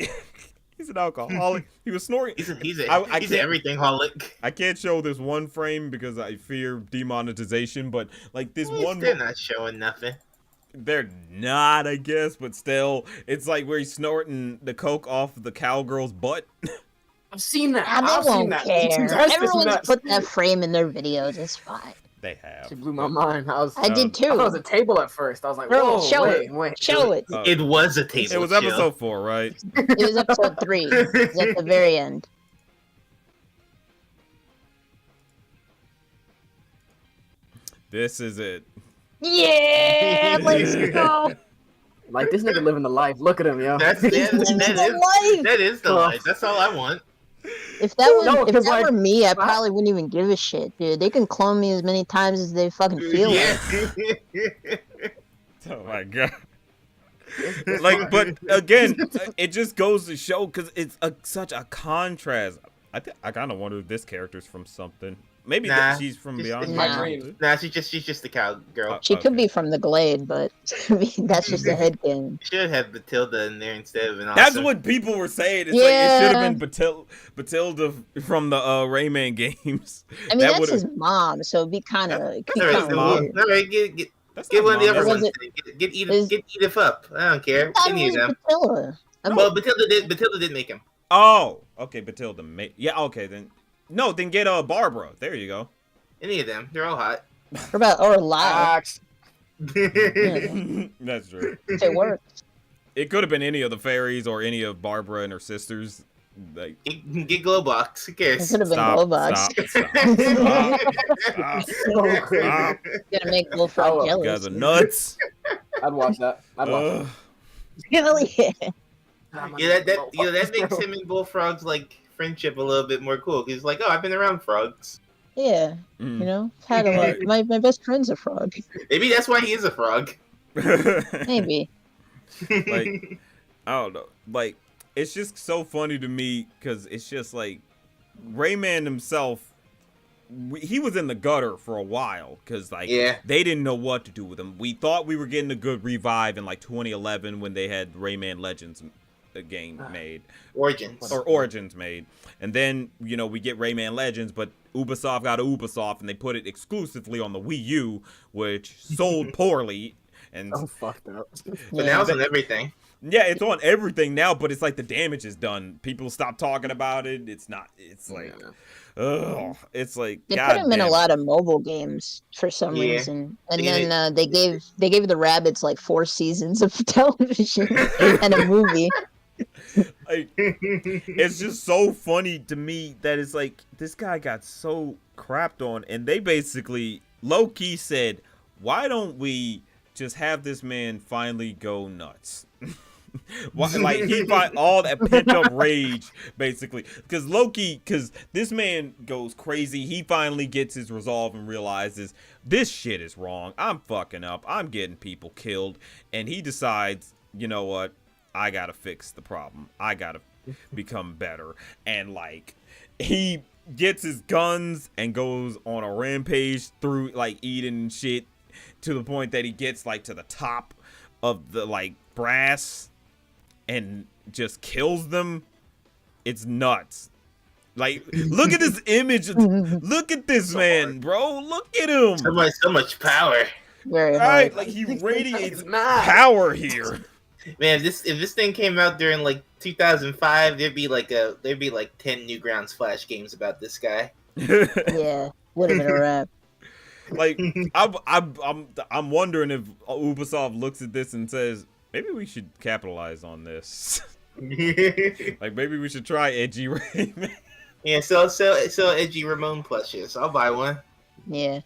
He's an alcoholic. He was snorting. He's an everything holic. I can't show this one frame because I fear demonetization, but like this one. They're not showing nothing. They're not, I guess, but still, it's like where he's snorting the coke off the cowgirl's butt. I've seen that. They I've seen won't that. care. That's Everyone's nuts. put that frame in their videos. It's fine. They have. She blew my mind. I did too. I thought it was a table at first. I was like, Bro, whoa, show wait. Show it. It was a table. It was chill. episode 4, right? It was episode 3. It was at the very end. This is it. Yeah, let's go. Like, this nigga living the life. Look at him, yo. That is the life. That's all I want. If that was, No, if 'cause, that like, were me, I probably wouldn't even give a shit, dude. They can clone me as many times as they fucking feel like. Oh my god. Like, but again, it just goes to show because it's such a contrast. I kind of wonder if this character's from something. Maybe Nah, she's from just- Beyond. it's my Good. dream. Nah, she's just the cowgirl. She could Okay. be from the Glade, but I mean, that's just a headcanon. Should have Batilda in there instead of an. That's awesome. what people were saying. It's like it should have been Yeah. Batilda from the Rayman games. I mean, That that's would've- his mom, so it'd be kind of All right, mom. all right, get That's get not one of the mom, other that's- Was ones. Get Edith up. I don't care. Any of them. Batilda. Well, Batilda did make him. Oh, okay, Batilda. Yeah, okay then. No, then get Barbara. There you go. Any of them. They're all hot. What about or live? Facts. That's true. If it works. It could have been any of the fairies or any of Barbara and her sisters. Like, Get Glowbox. Who It cares? could have been Glowbox. Stop. So crazy. Stop. Gonna make Bullfrog Oh, You jealous. guys are nuts. I'd watch that. I'd watch Ugh. Hell yeah. that. Yeah, that makes him and Bullfrog's like friendship a little bit more cool. He's like, oh, I've been around frogs. Yeah, Mm. you know, had a lot. Right. My best friend's a frog. Maybe that's why he is a frog. Maybe. Like, I don't know. Like, it's just so funny to me because it's just like Rayman himself. He was in the gutter for a while because like Yeah. they didn't know what to do with him. We thought we were getting a good revive in like 2011 when they had Rayman Legends game made. Origins. Or Origins made. And then, you know, we get Rayman Legends, but Ubisoft got a Ubisoft and they put it exclusively on the Wii U, which sold poorly. And So fucked up. But now it's on everything. yeah, it's on everything now, but it's like the damage is done. People stop talking about it. It's not, it's like, ugh. It's like, They God put him in a damn lot of mobile games for some Yeah. reason, and They- then they gave the rabbits like 4 seasons of television and a movie. Like, it's just so funny to me that it's like this guy got so crapped on, and they basically low key said, "Why don't we just have this man finally go nuts?" Why, like he find all that pent up rage, basically, because Loki, because this man goes crazy. He finally gets his resolve and realizes this shit is wrong. I'm fucking up. I'm getting people killed, and he decides, you know what? I gotta fix the problem. I gotta become better. And like he gets his guns and goes on a rampage through like Eden and shit to the point that he gets like to the top of the like brass and just kills them. It's nuts. Like, look at this image. Look at this man, bro. Look at him. So much power. Very Right, hard. like he radiates It's mad. power here. Man, if this thing came out during like 2005, there'd be like 10 Newgrounds Flash games about this guy. Yeah, would have been a wrap. Like I'm wondering if Ubisoft looks at this and says, maybe we should capitalize on this. Yeah, Like maybe we should try edgy Rayman. sell edgy Ramon plushes. I'll buy one. Yeah.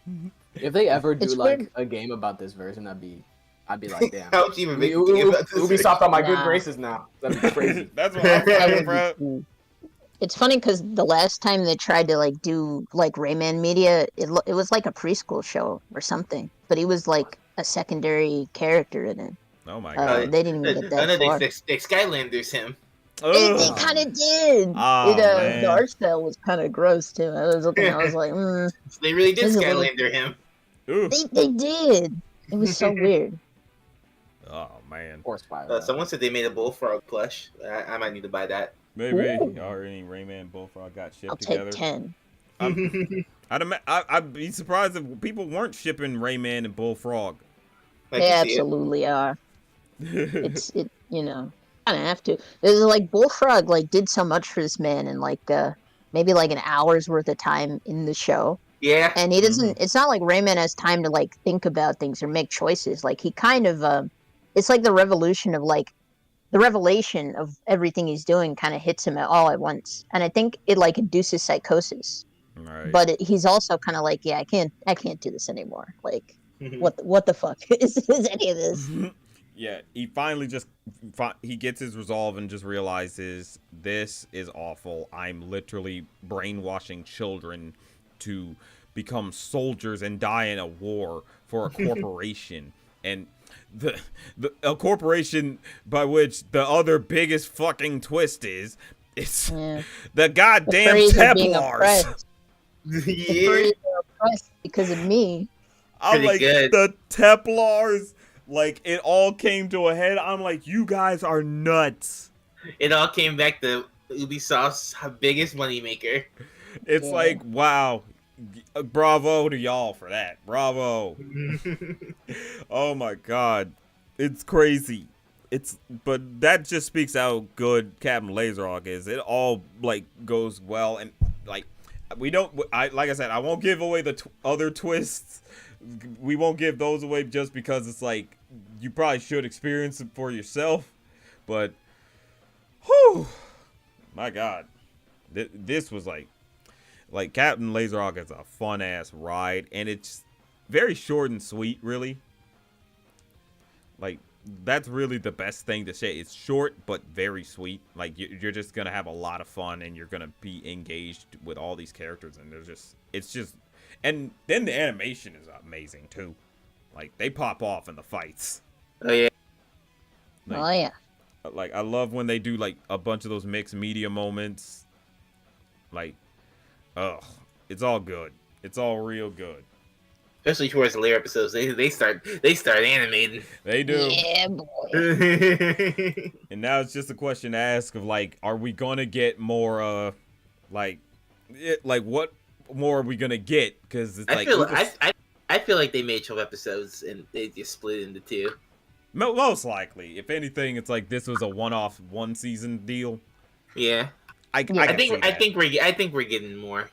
If they ever do It's like weird. a game about this version, I'd be like, damn. How would you even make a game about this? Ubisoft on my good Nah. graces now. That'd be crazy. That's what I'm That saying, would bro. be cool. It's funny because the last time they tried to like do like Rayman media, it was like a preschool show or something, but he was like a secondary character in it. Oh my Uh, god. they didn't even get that far. They Skylanders him. They Ugh. kind of did. Oh, man. The art style was kind of gross too. I was looking, I was like, They really did This is a little- Skylander him. Ooh. they did. It was so weird. Oh man. Or Spyro. Someone said they made a bullfrog plush. I might need to buy that. Maybe Ooh. already Rayman Bullfrog got shipped I'll together. take 10. I'd be surprised if people weren't shipping Rayman and Bullfrog. Like They you see it. absolutely are. You know, kind of have to. There's like Bullfrog like did so much for this man in like maybe like an hour's worth of time in the show, Yeah. and he doesn't. It's not like Rayman has time to like think about things or make choices. Like he kind of it's like the revelation of everything he's doing kind of hits him all at once, and I think it like induces psychosis. Right. But he's also kind of like, yeah, I can't do this anymore. Like, what the fuck is any of this? Yeah, he finally he gets his resolve and just realizes this is awful. I'm literally brainwashing children to become soldiers and die in a war for a corporation. And a corporation by which the other biggest fucking twist is it's Yeah. the goddamn Furries are being Templars. oppressed. The Yeah. furries are oppressed because of me. I'm Pretty like, good. the Templars, like, it all came to a head. I'm like, you guys are nuts. It all came back to Ubisoft's biggest moneymaker. It's Yeah. like, wow. Bravo to y'all for that. Bravo. Oh my god. It's crazy. But that just speaks how good Captain Laserhawk is. It all, like, goes well. And, like, like I said, I won't give away the other twists. We won't give those away just because it's like you probably should experience it for yourself. But, whew, my God, this was like Captain Laserhawk is a fun ass ride, and it's very short and sweet, really. Like that's really the best thing to say. It's short but very sweet. Like you're just gonna have a lot of fun, and you're gonna be engaged with all these characters, and it's just. And then the animation is amazing too. Like they pop off in the fights. Oh yeah. Like, Oh yeah. like I love when they do like a bunch of those mixed media moments. Like, it's all good. It's all real good. Especially towards the later episodes, they start animating. They do. Yeah, boy. And now it's just a question to ask of like, are we gonna get more? Like what more are we gonna get? Because it's like I feel like they made 12 episodes and they just split it into two. most likely. If anything, it's like this was a one-off, one-season deal. Yeah. I think we're getting more.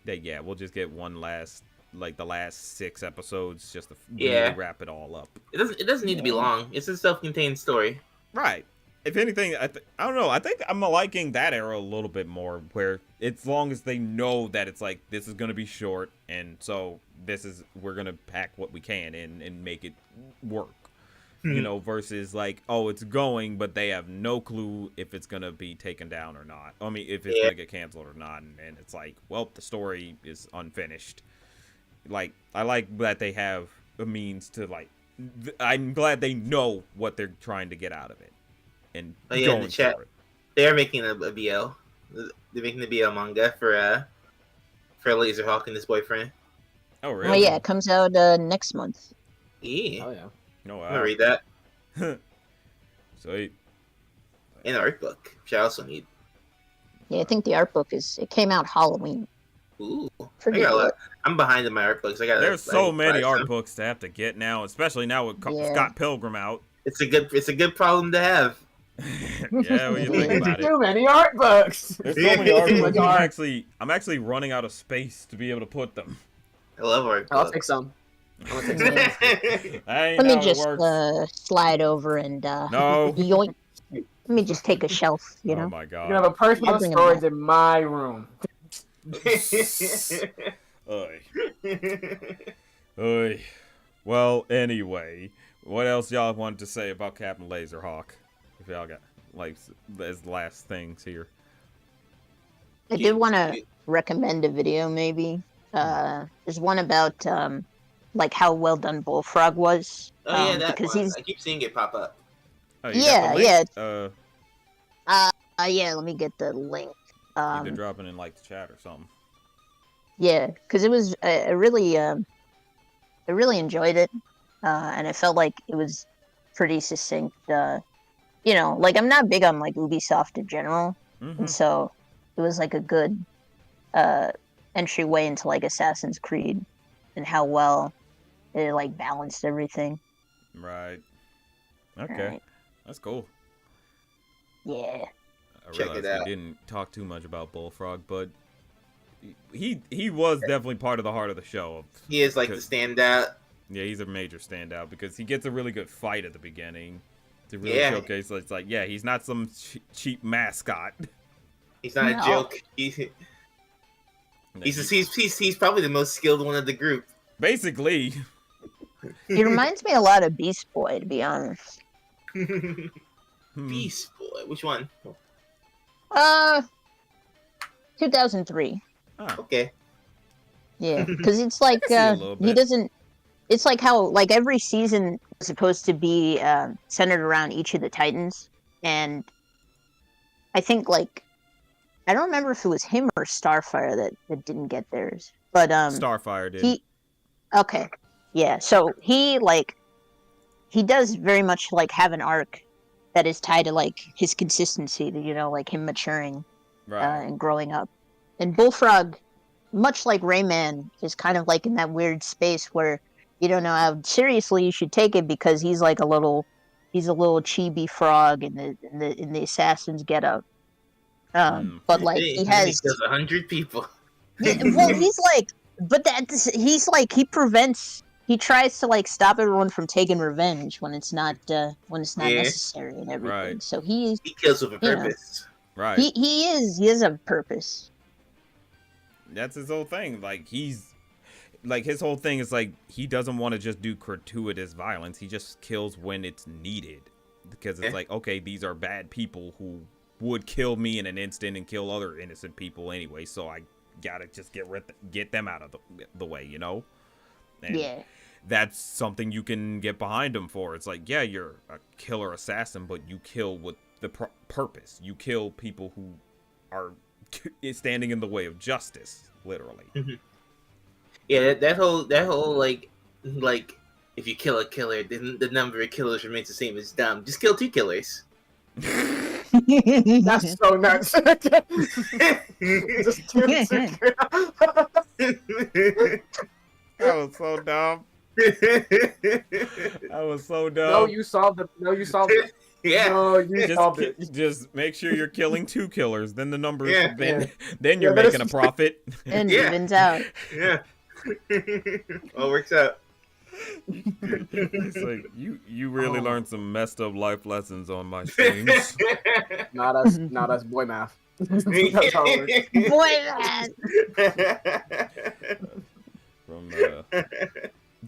Yeah, we'll just get one last, like the last 6 episodes, just to Yeah. really wrap it all up. It doesn't need to be long. It's a self-contained story. Right. If anything, I don't know. I think I'm liking that era a little bit more, where as long as they know that it's like this is gonna be short, and so we're gonna pack what we can in and make it work. You know, versus like, oh, it's going, but they have no clue if it's gonna be taken down or not. I mean, if it's gonna get canceled or not, and it's like, well, the story is unfinished. Like, I like that they have a means to like. I'm glad they know what they're trying to get out of it, and Oh, yeah, in going the chat. for it. They are making a BL. They're making the BL manga for Laserhawk and his boyfriend. Oh Oh really? yeah, it comes out next month. Yeah. Oh yeah. No, I'm gonna read that. Sweet. And an art book, which I also need. Yeah, I think the art book it came out Halloween. Ooh. Pretty good. I'm behind in my art books. There's so many art books to have to get now, especially now with Yeah. Scott Pilgrim out. It's a good problem to have. Yeah, when you think about it. Too many art books. There's so many art Too books. much art. I'm actually running out of space to be able to put them. I love art I'll books. take some. I'm gonna take some. That ain't Let me how it just works. slide over and No. yoink. Let me just take a shelf, you Oh know. my You're gonna have a god. personal I'll bring 'em storage back. in my room. Oy. Oy. Well, anyway, what else y'all wanted to say about Captain Laserhawk? If y'all got like as last things here. I did want to recommend a video, maybe. There's one about like how well done Bullfrog was. Oh yeah, that Because one. he's I keep seeing it pop up. Oh, you got the link? yeah. Let me get the link. Either drop it in like the chat or something. Yeah, because it was I really enjoyed it, and it felt like it was pretty succinct. Like I'm not big on like Ubisoft in general, and so it was like a good entryway into like Assassin's Creed and how well it like balanced everything. Right. Okay. Right. That's cool. Yeah. I Check realized it out. we didn't talk too much about Bullfrog, but he was definitely part of the heart of the show. He is like the standout. Yeah, he's a major standout because he gets a really good fight at the beginning to really Yeah. showcase. It's like, yeah, he's not some cheap mascot. He's not No. a joke. He's probably the most skilled one of the group. Basically. He reminds me a lot of Beast Boy, to be honest. Beast Boy. Which one? 2003. Oh, Okay. Yeah, because it's like see a little he bit. doesn't. It's like how like every season is supposed to be centered around each of the Titans, and I think like I don't remember if it was him or Starfire that didn't get theirs, but Starfire did. he okay, yeah. So he does very much like have an arc that is tied to like his consistency, to, like him maturing Right. and growing up. And Bullfrog, much like Rayman, is kind of like in that weird space where you don't know how seriously you should take it because he's like a little chibi frog in the assassin's getup. But like He he has, kills 100 people. well, he's like, but he's like he tries to like stop everyone from taking revenge when it's not Yeah. necessary and everything. Right. So he kills with a you know, purpose. Right. he is a purpose. That's his whole thing. Like his whole thing is like he doesn't want to just do gratuitous violence. He just kills when it's needed because it's like, okay, these are bad people who would kill me in an instant and kill other innocent people anyway. So I gotta just get them out of the way, And Yeah. that's something you can get behind him for. It's like, yeah, you're a killer assassin, but you kill with the purpose. You kill people who are standing in the way of justice, literally. Yeah, that whole like if you kill a killer, then the number of killers remains the same as dumb. Just kill 2 killers. That's so nuts. Just two That was so dumb. That was so dumb. No, you solved it. Yeah. No, you solved it. Just make sure you're killing 2 killers. Then the number, Yeah. then you're making a profit. And Yeah. evens out. Yeah. All works out. It's like you really learned some messed up life lessons on my streams. Not us boy math. That's how it works. Boy, From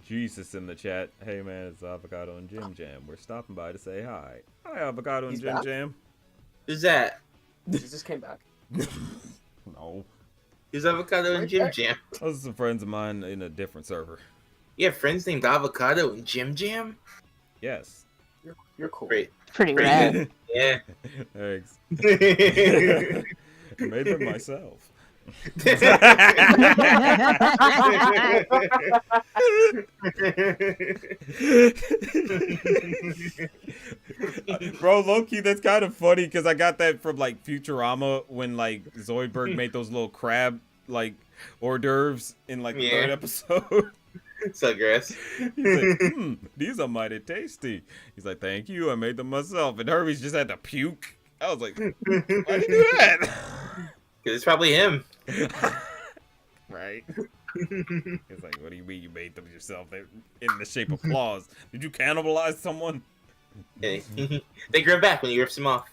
Jesus in the chat. Hey man, it's Avocado and Jim Jam. We're stopping by to say hi. Hi, Avocado and He's Jim back? Jam. Who's that? He just came back. No, Who's Avocado and Jim Jam? those are some friends of mine in a different server. You have friends named Avocado and Jim Jam? Yes. You're cool. Great. pretty rad. Yeah. Thanks. I made them myself. Bro, low-key, that's kind of funny because I got that from like Futurama when like Zoidberg made those little crab like hors d'oeuvres in like the 3rd episode. So gross. He's like, these are mighty tasty. He's like, thank you, I made them myself. And Herbie's just had to puke. I was like, why'd you do that? Because it's probably him. Right. It's like, what do you mean you made them yourself? They're in the shape of claws. Did you cannibalize someone? Hey. They grow back when you rip them off.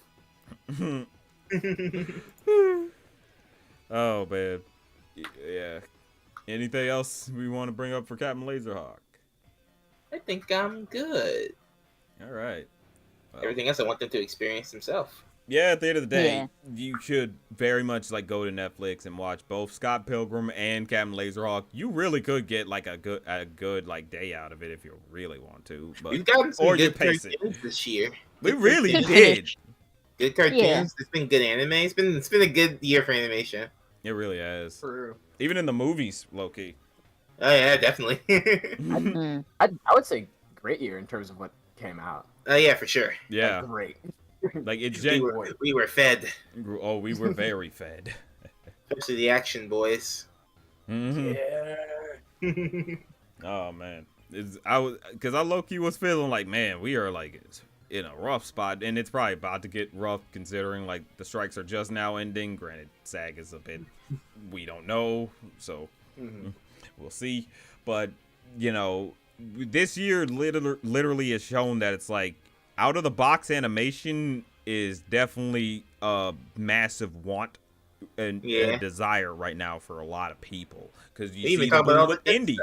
Oh man. Yeah. Anything else we want to bring up for Captain Laserhawk? I think I'm good. All right. Well, Everything else I want them to experience themselves. yeah, at the end of the day, Yeah. you should very much like go to Netflix and watch both Scott Pilgrim and Captain Laserhawk. You really could get like a good like day out of it if you really want to. But We've gotten some or you good pace it. cartoons this year. We really Good did. finish. Good cartoons. Yeah. It's been good anime. It's been a good year for animation. It really has. True. Even in the movies, low key. Oh yeah, definitely. Mm. I would say great year in terms of what came out. Oh yeah, for sure. Yeah. Like, great. Like it's We were fed, Oh, we were very fed. especially the action boys. Mhm. Yeah. Oh man, because I low key was feeling like, man, we are like in a rough spot, and it's probably about to get rough considering like the strikes are just now ending. Granted, SAG is a bit, we don't know, so we'll see. But you know, this year literally has shown that it's like out of the box animation is definitely a massive want and desire right now for a lot of people because you see the boom with indie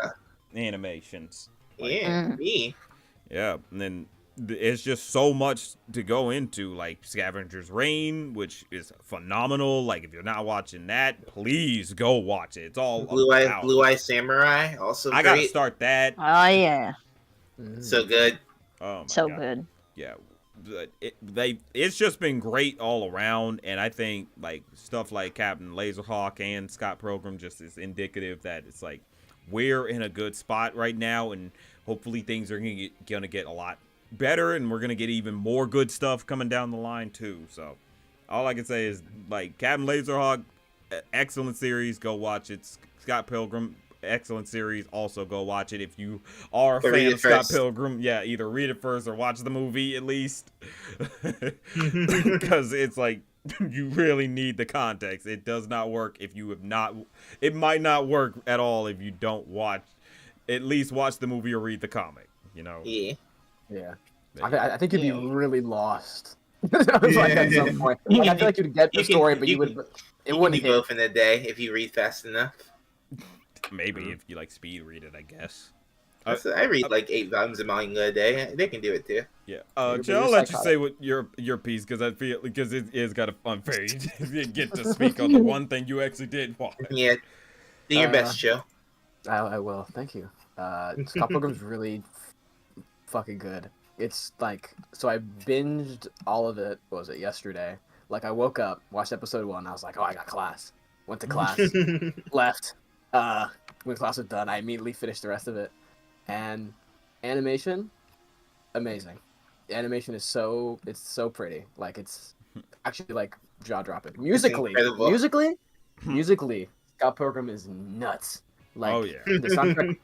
animations. Like, Me. yeah, and then it's just so much to go into, like Scavenger's Reign, which is phenomenal. Like if you're not watching that, please go watch it. It's all Blue Eye Samurai, also I great. gotta start that. Oh yeah, So good. Oh my so God. good. Yeah, but it's just been great all around, and I think like stuff like Captain Laserhawk and Scott Pilgrim just is indicative that it's like we're in a good spot right now, and hopefully things are gonna get a lot better, and we're gonna get even more good stuff coming down the line too. So all I can say is like Captain Laserhawk, excellent series, go watch it. Scott Pilgrim, excellent series, also go watch it if you are a fan of Scott Pilgrim. Yeah, either read it first or watch the movie at least, because it's like you really need the context. It does not work if you have not, it might not work at all if you don't at least watch the movie or read the comic, you know. Yeah. I think you'd be really lost. Like at some point. Like, I feel like you'd get the story, but it wouldn't hit both in a day if you read fast enough. Maybe if you like speed read it, I guess. I read like 8 volumes of manga a day. They can do it too. Yeah. Joe, I'll let you say what your piece because I feel because it is kind of unfair. You get to speak on the one thing you actually did watch. Yeah. Do your best, Joe. I will. Thank you. Scott Pilgrim's really fucking good. It's like, so I binged all of it, what was it, yesterday? Like, I woke up, watched episode 1, I was like, oh, I got class. Went to class, left. When class was done, I immediately finished the rest of it. And animation, amazing. The animation is so pretty. Like, it's actually, like, jaw-dropping. Musically, Scott Pilgrim is nuts. Like, oh, yeah. The soundtrack,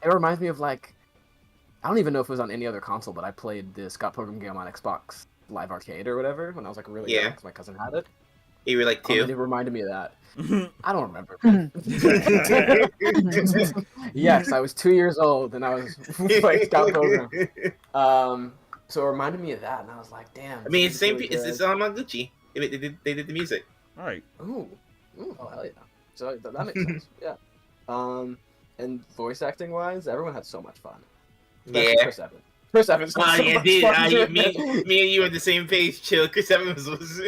it reminds me of, like, I don't even know if it was on any other console, but I played the Scott Pilgrim game on Xbox Live Arcade or whatever when I was like really young because my cousin had it. You were like 2? It reminded me of that. I don't remember. Yes, I was 2 years old and I was playing Scott Pilgrim. So it reminded me of that, and I was like, damn. I mean, it's the same. It's Yamaguchi. They did the music. All right. Ooh, oh hell yeah. So that makes sense. Yeah. And voice acting wise, everyone had so much fun. Especially Yeah. Chris Evans. Chris Evans. Oh yeah, dude. Me and you were the same page. Chill. Chris Evans was.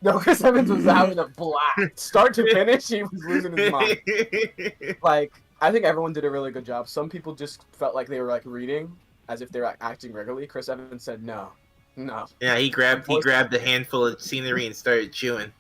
No, Chris Evans was having a blast. Start to finish, he was losing his mind. Like, I think everyone did a really good job. Some people just felt like they were like reading as if they were acting regularly. Chris Evans said no. Yeah, he grabbed a handful of scenery and started chewing.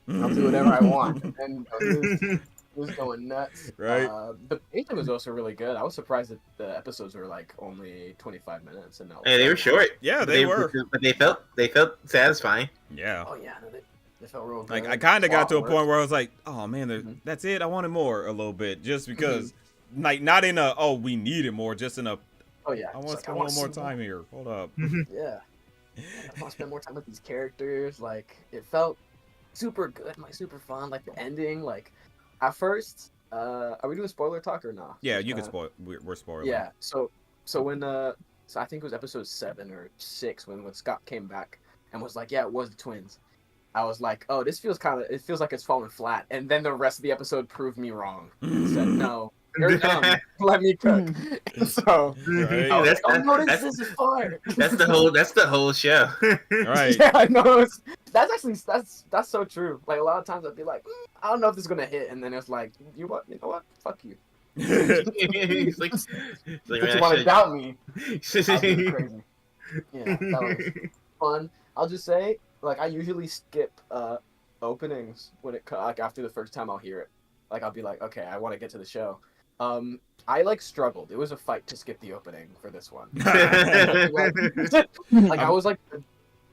I'll do whatever I want, and it was going nuts. Right. The pacing was also really good. I was surprised that the episodes were like only 25 minutes and Yeah, they were short. Yeah, they were. But they felt satisfying. Yeah. Oh yeah, no, they felt real good. Like I kind of got to a point where I was like, "Oh man, that's it. I wanted more a little bit, just because, like, not in a we needed more, just in a oh yeah, I want to spend a little more time here. Hold up. Yeah, I want to spend more time with these characters. Like, it felt super good, like super fun. Like the ending, like at first, Are we doing spoiler talk or not? Yeah, you can spoil. We're spoiling. Yeah. So when so I think it was episode 7 or 6 when Scott came back and was like, yeah, it was the twins. I was like, oh, it feels like it's falling flat. And then the rest of the episode proved me wrong. And said, no, you're dumb. Let me cook. And so Right. I was That's- like, oh, no, that's- this is fire. That's the whole show. Right. Yeah, I know. That's actually that's so true. Like a lot of times I'd be like, I don't know if this is gonna hit, and then it's like, you know what? Fuck you. He's like, If man, you I want to should- doubt me, I'll be crazy. Yeah, that was fun. I'll just say, like, I usually skip openings when like after the first time I'll hear it. Like I'll be like, okay, I want to get to the show. I like struggled. It was a fight to skip the opening for this one. Like I was like,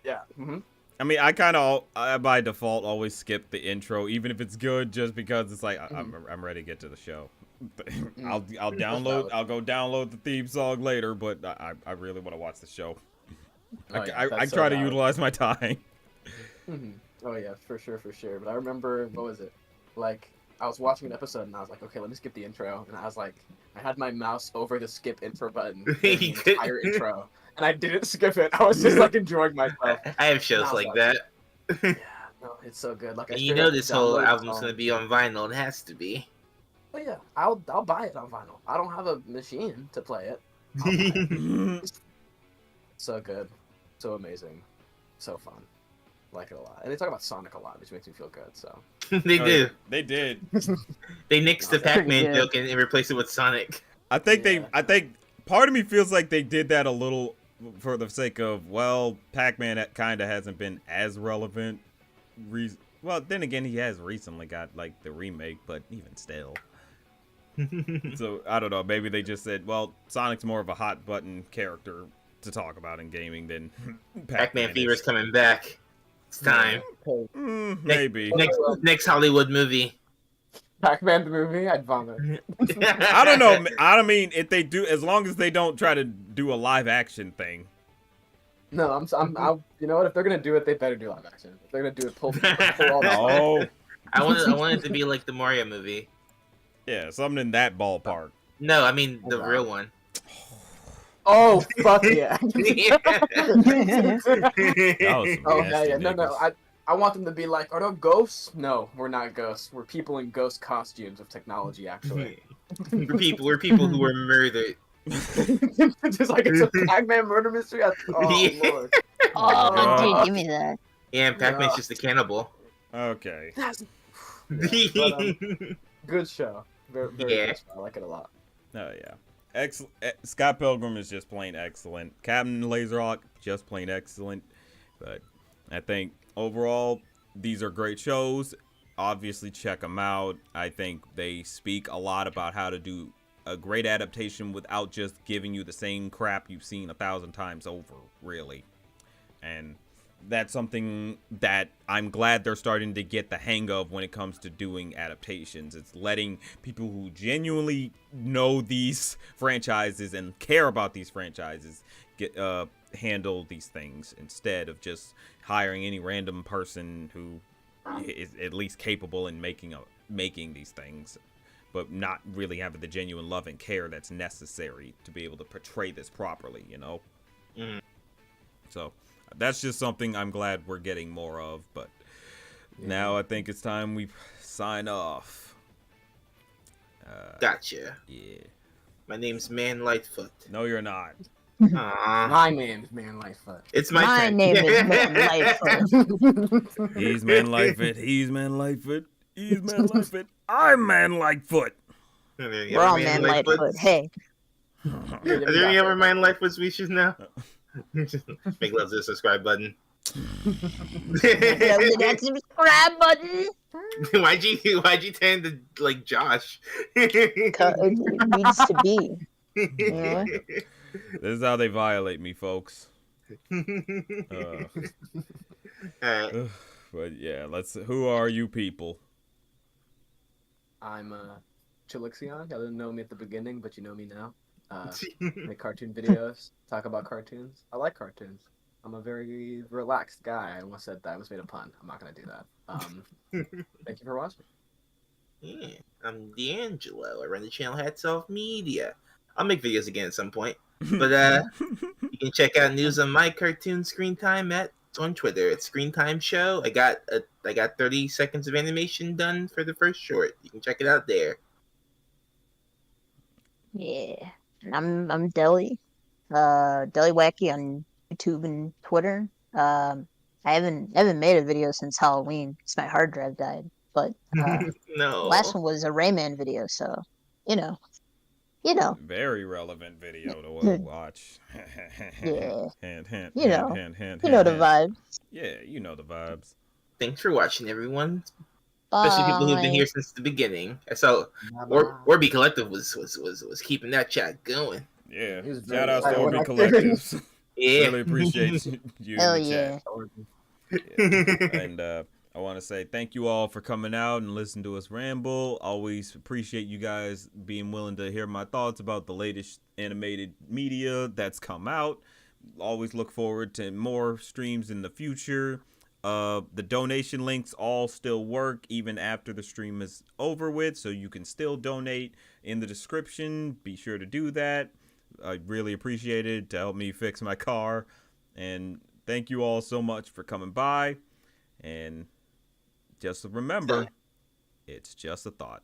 yeah. Mm-hmm. I mean, I kind of by default always skip the intro, even if it's good, just because it's like I'm ready to get to the show. I'll go download the theme song later, but I really want to watch the show. I try to utilize my time. Mm-hmm. Oh yeah, for sure. But I remember, what was it? Like I was watching an episode and I was like, okay, let me skip the intro, and I was like, I had my mouse over the skip intro button for the entire intro, and I didn't skip it. I was just like enjoying myself. I have shows like that. Yeah, no, it's so good. Like You know this whole album's gonna be on vinyl. It has to be. Oh yeah, I'll buy it on vinyl. I don't have a machine to play it. I'll buy it. So good, so amazing, so fun. Like it a lot, and they talk about Sonic a lot, which makes me feel good. So They do. They did. They nixed the Pac-Man Yeah. joke and replaced it with Sonic. I think Yeah. I think part of me feels like they did that a little for the sake of, well, Pac-Man kind of hasn't been as relevant. Well, then again, he has recently got like the remake, but even still. So I don't know. Maybe they just said, well, Sonic's more of a hot button character to talk about in gaming than Pac-Man is. Fever's coming back. It's time. Maybe. Next Hollywood movie. Pac-Man the movie, I'd vomit. I don't know. I mean, if they do, as long as they don't try to do a live action thing. No, I'm you know what? If they're gonna do it, they better do live action. If they're gonna do it, pull all that. No. I want it to be like the Mario movie. Yeah, something in that ballpark. No, I mean the Oh, real one. Oh fuck yeah! That was some Oh nasty yeah. No. niggas. I want them to be like, are those ghosts? No, we're not ghosts. We're people in ghost costumes of technology, actually. we're people who were murdered. Just like it's a Pac-Man murder mystery. Oh Yeah. lord. Oh, God. dude, give me that. Yeah, and Pac-Man's just a cannibal. Okay. That's but, good show. Very Yeah. good show. I like it a lot. Oh yeah. Scott Pilgrim is just plain excellent. Captain Laserhawk, just plain excellent. But I think overall, these are great shows. Obviously, check them out. I think they speak a lot about how to do a great adaptation without just giving you the same crap you've seen 1,000 times over, really. And that's something that I'm glad they're starting to get the hang of when it comes to doing adaptations. It's letting people who genuinely know these franchises and care about these franchises get handle these things instead of just hiring any random person who is at least capable in making these things, but not really having the genuine love and care that's necessary to be able to portray this properly, you know? Mhm. So that's just something I'm glad we're getting more of, but now I think it's time we sign off. Gotcha. Yeah. My name's Man Lightfoot. No, you're not. Aww. My name's Man Lightfoot. It's my turn. name is Man Lightfoot. He's Man Lightfoot. He's Man Lightfoot. He's Man Lightfoot. I'm Man Lightfoot. Are there any We're all other Man Lightfoots? Lightfoot. Hey. Are there any other Man Lightfoot species now? Make love to the subscribe button. Love to that subscribe button. why'd you turn to like Josh? 'Cause it needs to be. You know? This is how they violate me, folks. Alright. But yeah, who are you people? I'm Chilixion. Y'all didn't know me at the beginning, but you know me now. Make cartoon videos, talk about cartoons. I like cartoons. I'm a very relaxed guy. I almost said that. I almost made a pun. I'm not gonna do that. Thank you for watching. Yeah, I'm Deangelo. I run the channel Hats Off Media. I'll make videos again at some point. But you can check out news on my cartoon screen time on Twitter. It's Screen Time Show. I got 30 seconds of animation done for the first short. You can check it out there. Yeah. And I'm Deli. Deli Wacky on YouTube and Twitter. I haven't made a video since Halloween because my hard drive died. But the last No. one was a Rayman video, so you know, you know, Very relevant video to yeah, watch. Hand, hand, you hand, know, hand, hand, you know hand, the hand. vibe. Yeah, you know the vibes. Thanks for watching, everyone. Especially people who've been Bye. here since the beginning. I saw Orby Collective was keeping that chat going. Yeah, He was shout very outs to Orby active. Collectives. Yeah. Really appreciate you in Hell the yeah. chat. Yeah. And I want to say thank you all for coming out and listening to us ramble. Always appreciate you guys being willing to hear my thoughts about the latest animated media that's come out. Always look forward to more streams in the future. The donation links all still work even after the stream is over with, so you can still donate in the description. Be sure to do that. I really appreciate it to help me fix my car. And thank you all so much for coming by. And just remember, it's just a thought.